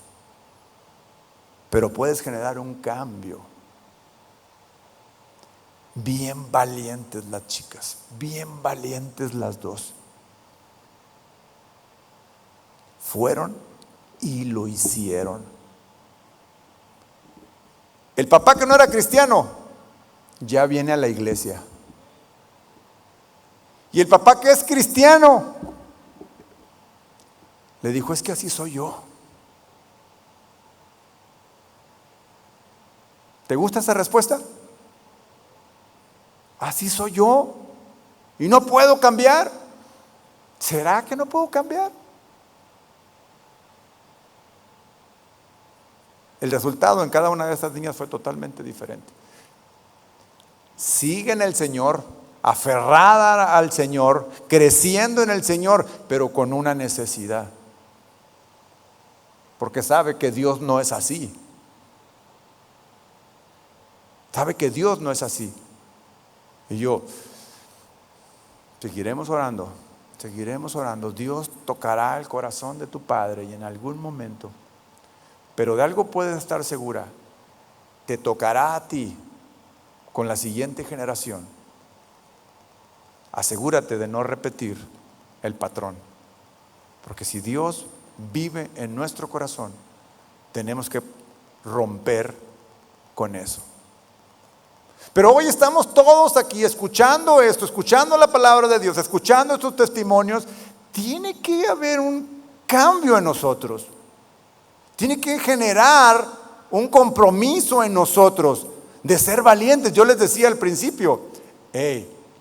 pero puedes generar un cambio. Bien valientes las chicas, bien valientes las dos. Fueron y lo hicieron. El papá que no era cristiano ya viene a la iglesia. Y el papá que es cristiano le dijo, es que así soy yo. ¿Te gusta esa respuesta? Así soy yo y no puedo cambiar. ¿Será que no puedo cambiar? El resultado en cada una de esas niñas fue totalmente diferente. Sigue en el Señor, aferrada al Señor, creciendo en el Señor, pero con una necesidad. Porque sabe que Dios no es así. Sabe que Dios no es así. Y yo, seguiremos orando. Dios tocará el corazón de tu padre y en algún momento, pero de algo puedes estar segura, te tocará a ti con la siguiente generación. Asegúrate de no repetir el patrón, porque si Dios vive en nuestro corazón, tenemos que romper con eso. Pero hoy estamos todos aquí escuchando esto, escuchando la palabra de Dios, escuchando estos testimonios. Tiene que haber un cambio en nosotros. Tiene que generar un compromiso en nosotros de ser valientes. Yo les decía al principio,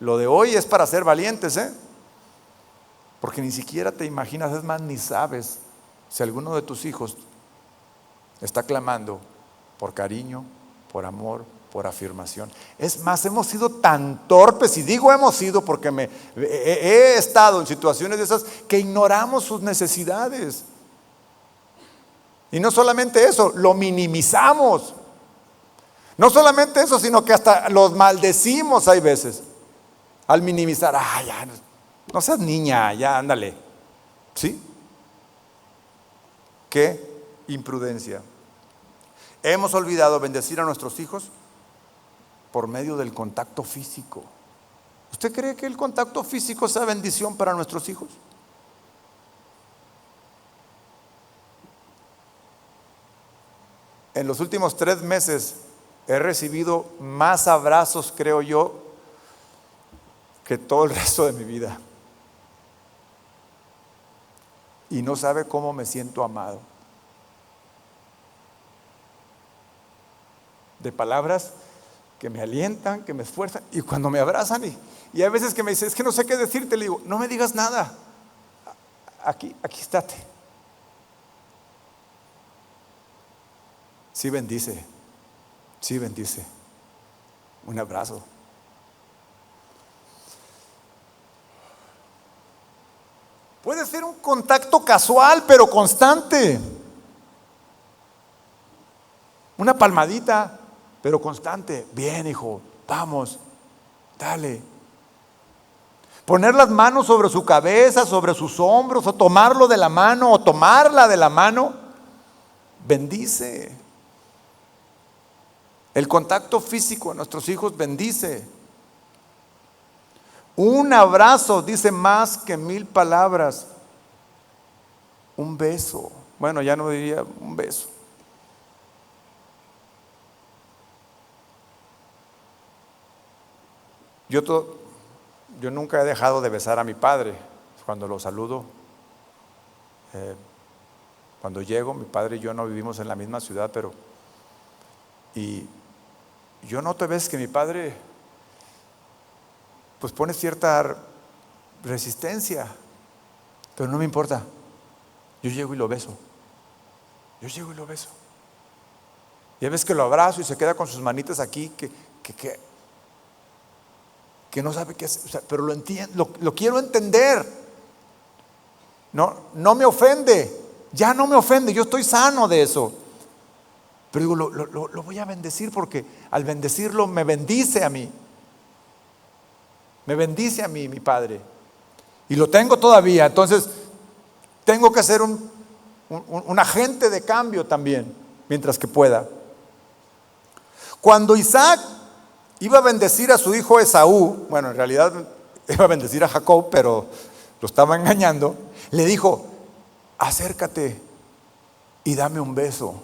lo de hoy es para ser valientes, porque ni siquiera te imaginas, es más, ni sabes si alguno de tus hijos está clamando por cariño, por amor, por afirmación. Es más, hemos sido tan torpes, y digo hemos sido porque he estado en situaciones de esas, que ignoramos sus necesidades. Y no solamente eso, lo minimizamos. No solamente eso, sino que hasta los maldecimos hay veces. Al minimizar, ya, no seas niña, ya, ándale. ¿Sí? Qué imprudencia. Hemos olvidado bendecir a nuestros hijos por medio del contacto físico. ¿Usted cree que el contacto físico sea bendición para nuestros hijos? En los últimos 3 meses he recibido más abrazos, creo yo, que todo el resto de mi vida. Y no sabe cómo me siento amado. De palabras que me alientan, que me esfuerzan, y cuando me abrazan y hay veces que me dicen, es que no sé qué decirte, le digo, no me digas nada, aquí estate. Sí bendice, un abrazo. Puede ser un contacto casual pero constante, una palmadita pero constante. Bien, hijo, vamos, dale. Poner las manos sobre su cabeza, sobre sus hombros, o tomarlo de la mano, o tomarla de la mano, bendice. El contacto físico a nuestros hijos bendice. Un abrazo dice más que 1000 palabras. Un beso, bueno, ya no diría un beso. Yo nunca he dejado de besar a mi padre. Cuando lo saludo, cuando llego, mi padre y yo no vivimos en la misma ciudad, y yo noto a veces que mi padre pues pone cierta resistencia, pero no me importa. Yo llego y lo beso. Y a veces que lo abrazo y se queda con sus manitas aquí, que no sabe qué hacer, pero lo entiendo, lo quiero entender. No me ofende, ya no me ofende, yo estoy sano de eso. Pero digo, lo voy a bendecir porque al bendecirlo me bendice a mí. Me bendice a mí, mi padre. Y lo tengo todavía. Entonces, tengo que ser un agente de cambio también, mientras que pueda. Cuando Isaac iba a bendecir a su hijo Esaú, bueno, en realidad iba a bendecir a Jacob, pero lo estaba engañando, le dijo, acércate y dame un beso.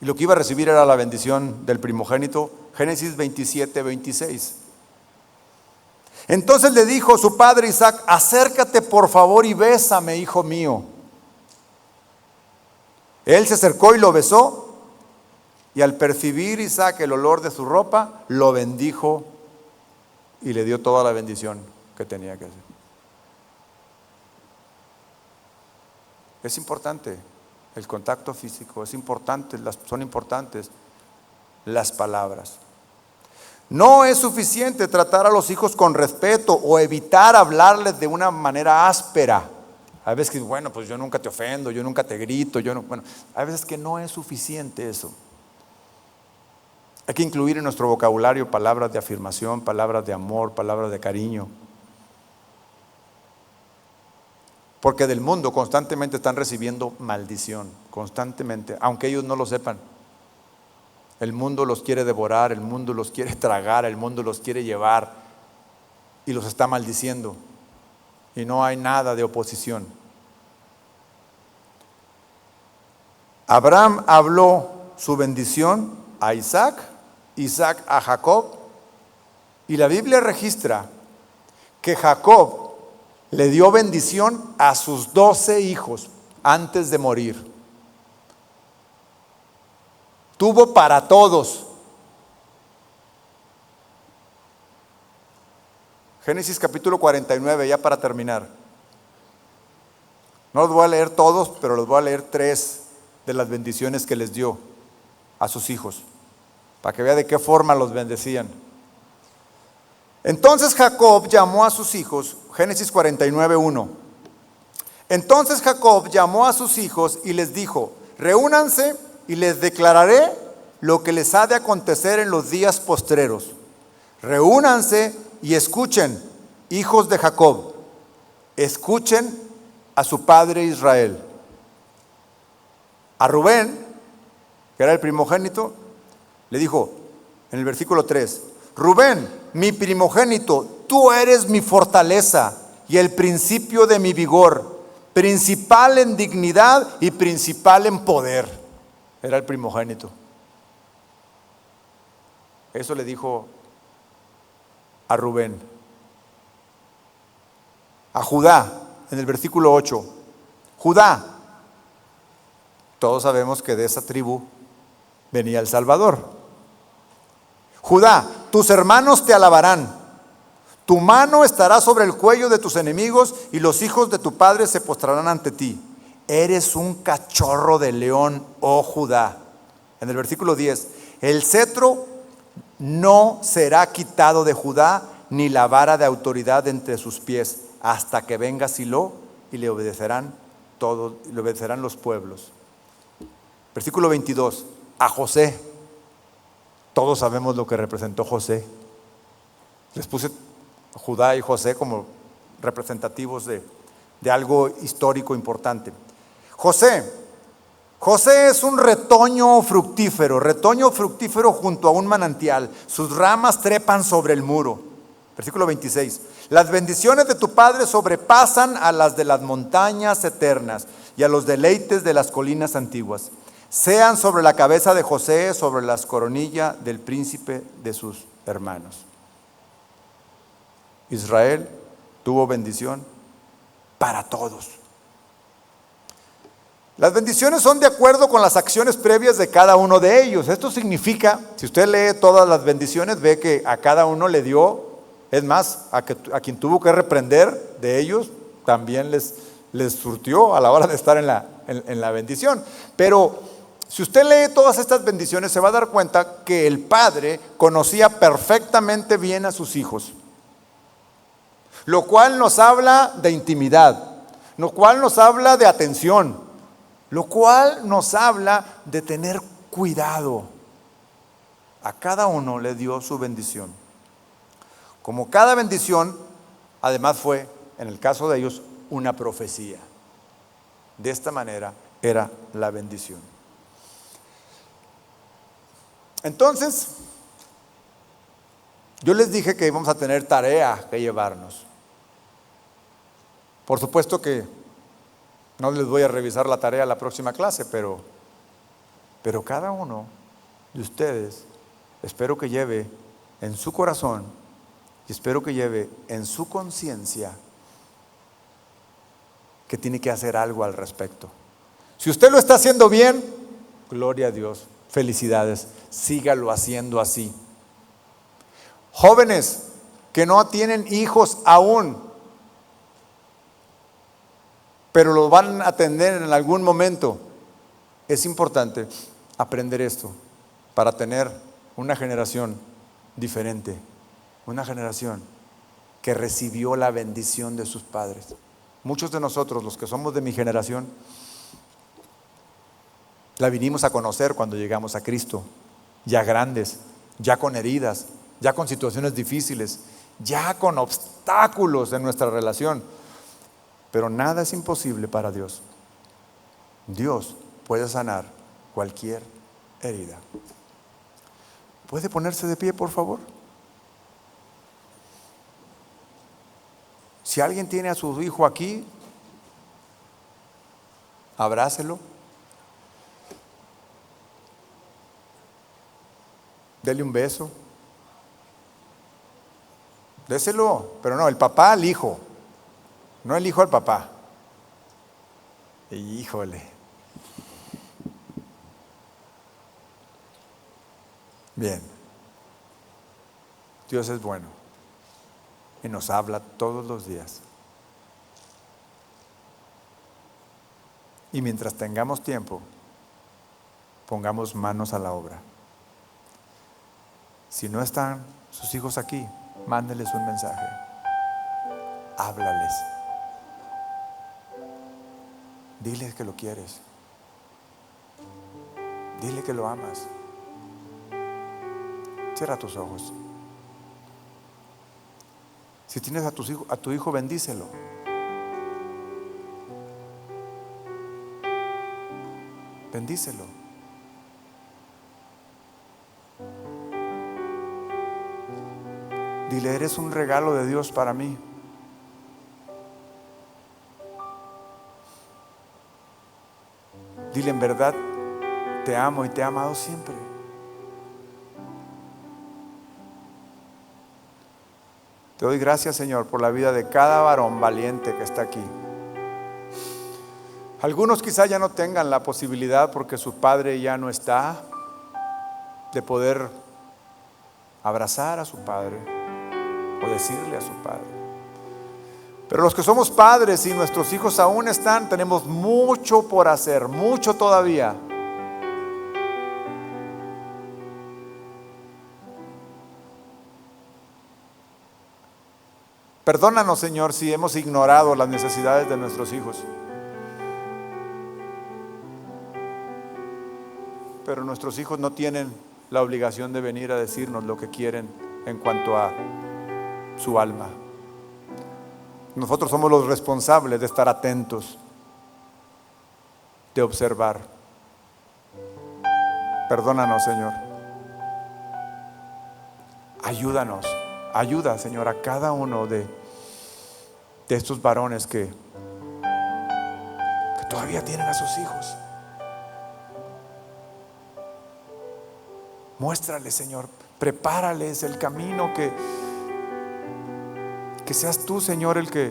Y lo que iba a recibir era la bendición del primogénito. Génesis 27, 26. Entonces le dijo su padre Isaac, acércate por favor y bésame, hijo mío. Él se acercó y lo besó, y al percibir Isaac el olor de su ropa, lo bendijo y le dio toda la bendición que tenía que hacer. Es importante el contacto físico, es importante, son importantes las palabras. No es suficiente tratar a los hijos con respeto o evitar hablarles de una manera áspera. Hay veces que, bueno, pues yo nunca te ofendo, yo nunca te grito, hay veces que no es suficiente eso. Hay que incluir en nuestro vocabulario palabras de afirmación, palabras de amor, palabras de cariño. Porque del mundo constantemente están recibiendo maldición, constantemente, aunque ellos no lo sepan. El mundo los quiere devorar, el mundo los quiere tragar, el mundo los quiere llevar y los está maldiciendo. Y no hay nada de oposición. Abraham habló su bendición a Isaac, Isaac a Jacob, y la Biblia registra que Jacob le dio bendición a sus 12 hijos antes de morir. Tuvo para todos. Génesis capítulo 49, ya para terminar. No los voy a leer todos, pero los voy a leer 3 de las bendiciones que les dio a sus hijos, para que vea de qué forma los bendecían. Entonces Jacob llamó a sus hijos, Génesis 49, 1. Entonces Jacob llamó a sus hijos y les dijo, reúnanse y les declararé lo que les ha de acontecer en los días postreros. Reúnanse y escuchen, hijos de Jacob, escuchen a su padre Israel. A Rubén, que era el primogénito, le dijo en el versículo 3, Rubén, mi primogénito, tú eres mi fortaleza y el principio de mi vigor, principal en dignidad y principal en poder. Era el primogénito. Eso le dijo a Rubén. A Judá, en el versículo 8. Judá, todos sabemos que de esa tribu venía el Salvador. Judá, tus hermanos te alabarán. Tu mano estará sobre el cuello de tus enemigos y los hijos de tu padre se postrarán ante ti. Eres un cachorro de león, oh Judá. En el versículo 10, el cetro no será quitado de Judá, ni la vara de autoridad entre sus pies, hasta que venga Silo y le obedecerán todos, le obedecerán los pueblos. Versículo 22, a José. Todos sabemos lo que representó José. Les puse Judá y José como representativos de algo histórico importante. José es un retoño fructífero junto a un manantial. Sus ramas trepan sobre el muro. Versículo 26. Las bendiciones de tu padre sobrepasan a las de las montañas eternas y a los deleites de las colinas antiguas. Sean sobre la cabeza de José, sobre las coronillas del príncipe de sus hermanos. Israel tuvo bendición para todos. Las bendiciones son de acuerdo con las acciones previas de cada uno de ellos. Esto significa, si usted lee todas las bendiciones, ve que a cada uno le dio, es más, a quien tuvo que reprender de ellos, también les surtió a la hora de estar en la bendición. Pero si usted lee todas estas bendiciones, se va a dar cuenta que el padre conocía perfectamente bien a sus hijos, lo cual nos habla de intimidad, lo cual nos habla de atención. Lo cual nos habla de tener cuidado. A cada uno le dio su bendición. Como cada bendición, además fue, en el caso de ellos, una profecía. De esta manera era la bendición. Entonces, yo les dije que íbamos a tener tarea que llevarnos. Por supuesto que no les voy a revisar la tarea la próxima clase, pero cada uno de ustedes espero que lleve en su corazón y espero que lleve en su conciencia que tiene que hacer algo al respecto. Si usted lo está haciendo bien, gloria a Dios, felicidades, sígalo haciendo así. Jóvenes que no tienen hijos aún, pero lo van a tener en algún momento, es importante aprender esto para tener una generación diferente, una generación que recibió la bendición de sus padres. Muchos de nosotros, los que somos de mi generación, la vinimos a conocer cuando llegamos a Cristo, ya grandes, ya con heridas, ya con situaciones difíciles, ya con obstáculos en nuestra relación. Pero nada es imposible para Dios. Dios puede sanar cualquier herida. ¿Puede ponerse de pie, por favor? Si alguien tiene a su hijo aquí, abrácelo. Dele un beso. Déselo, pero no, el papá al hijo, no el hijo al papá. Híjole. Bien. Dios es bueno y nos habla todos los días. Y mientras tengamos tiempo, pongamos manos a la obra. Si no están sus hijos aquí, mándeles un mensaje. Háblales. Diles que lo quieres. Dile que lo amas. Cierra tus ojos. Si tienes a tu hijo, bendícelo. Bendícelo. Dile, eres un regalo de Dios para mí. Dile, en verdad, te amo y te he amado siempre. Te doy gracias, Señor, por la vida de cada varón valiente que está aquí. Algunos quizá ya no tengan la posibilidad, porque su padre ya no está, de poder abrazar a su padre o decirle a su padre. Pero los que somos padres y nuestros hijos aún están, tenemos mucho por hacer, mucho todavía. Perdónanos, Señor, si hemos ignorado las necesidades de nuestros hijos. Pero nuestros hijos no tienen la obligación de venir a decirnos lo que quieren en cuanto a su alma. Nosotros somos los responsables de estar atentos, de observar. Perdónanos, Señor. Ayúdanos. Ayuda, Señor, a cada uno de estos varones que todavía tienen a sus hijos. Muéstrales, Señor, prepárales el camino, que seas tú, Señor, el que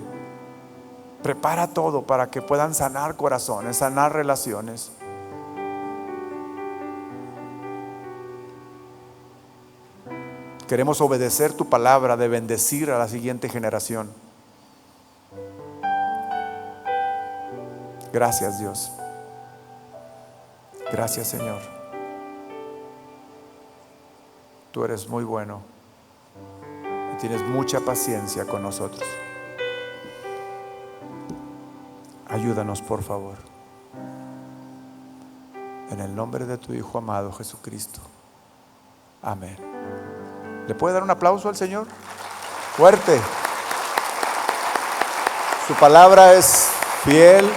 prepara todo para que puedan sanar corazones, sanar relaciones. Queremos obedecer tu palabra de bendecir a la siguiente generación. Gracias, Dios. Gracias, Señor. Tú eres muy bueno y tienes mucha paciencia con nosotros. Ayúdanos, por favor. En el nombre de tu Hijo amado Jesucristo. Amén. ¿Le puede dar un aplauso al Señor? Fuerte. Su palabra es fiel.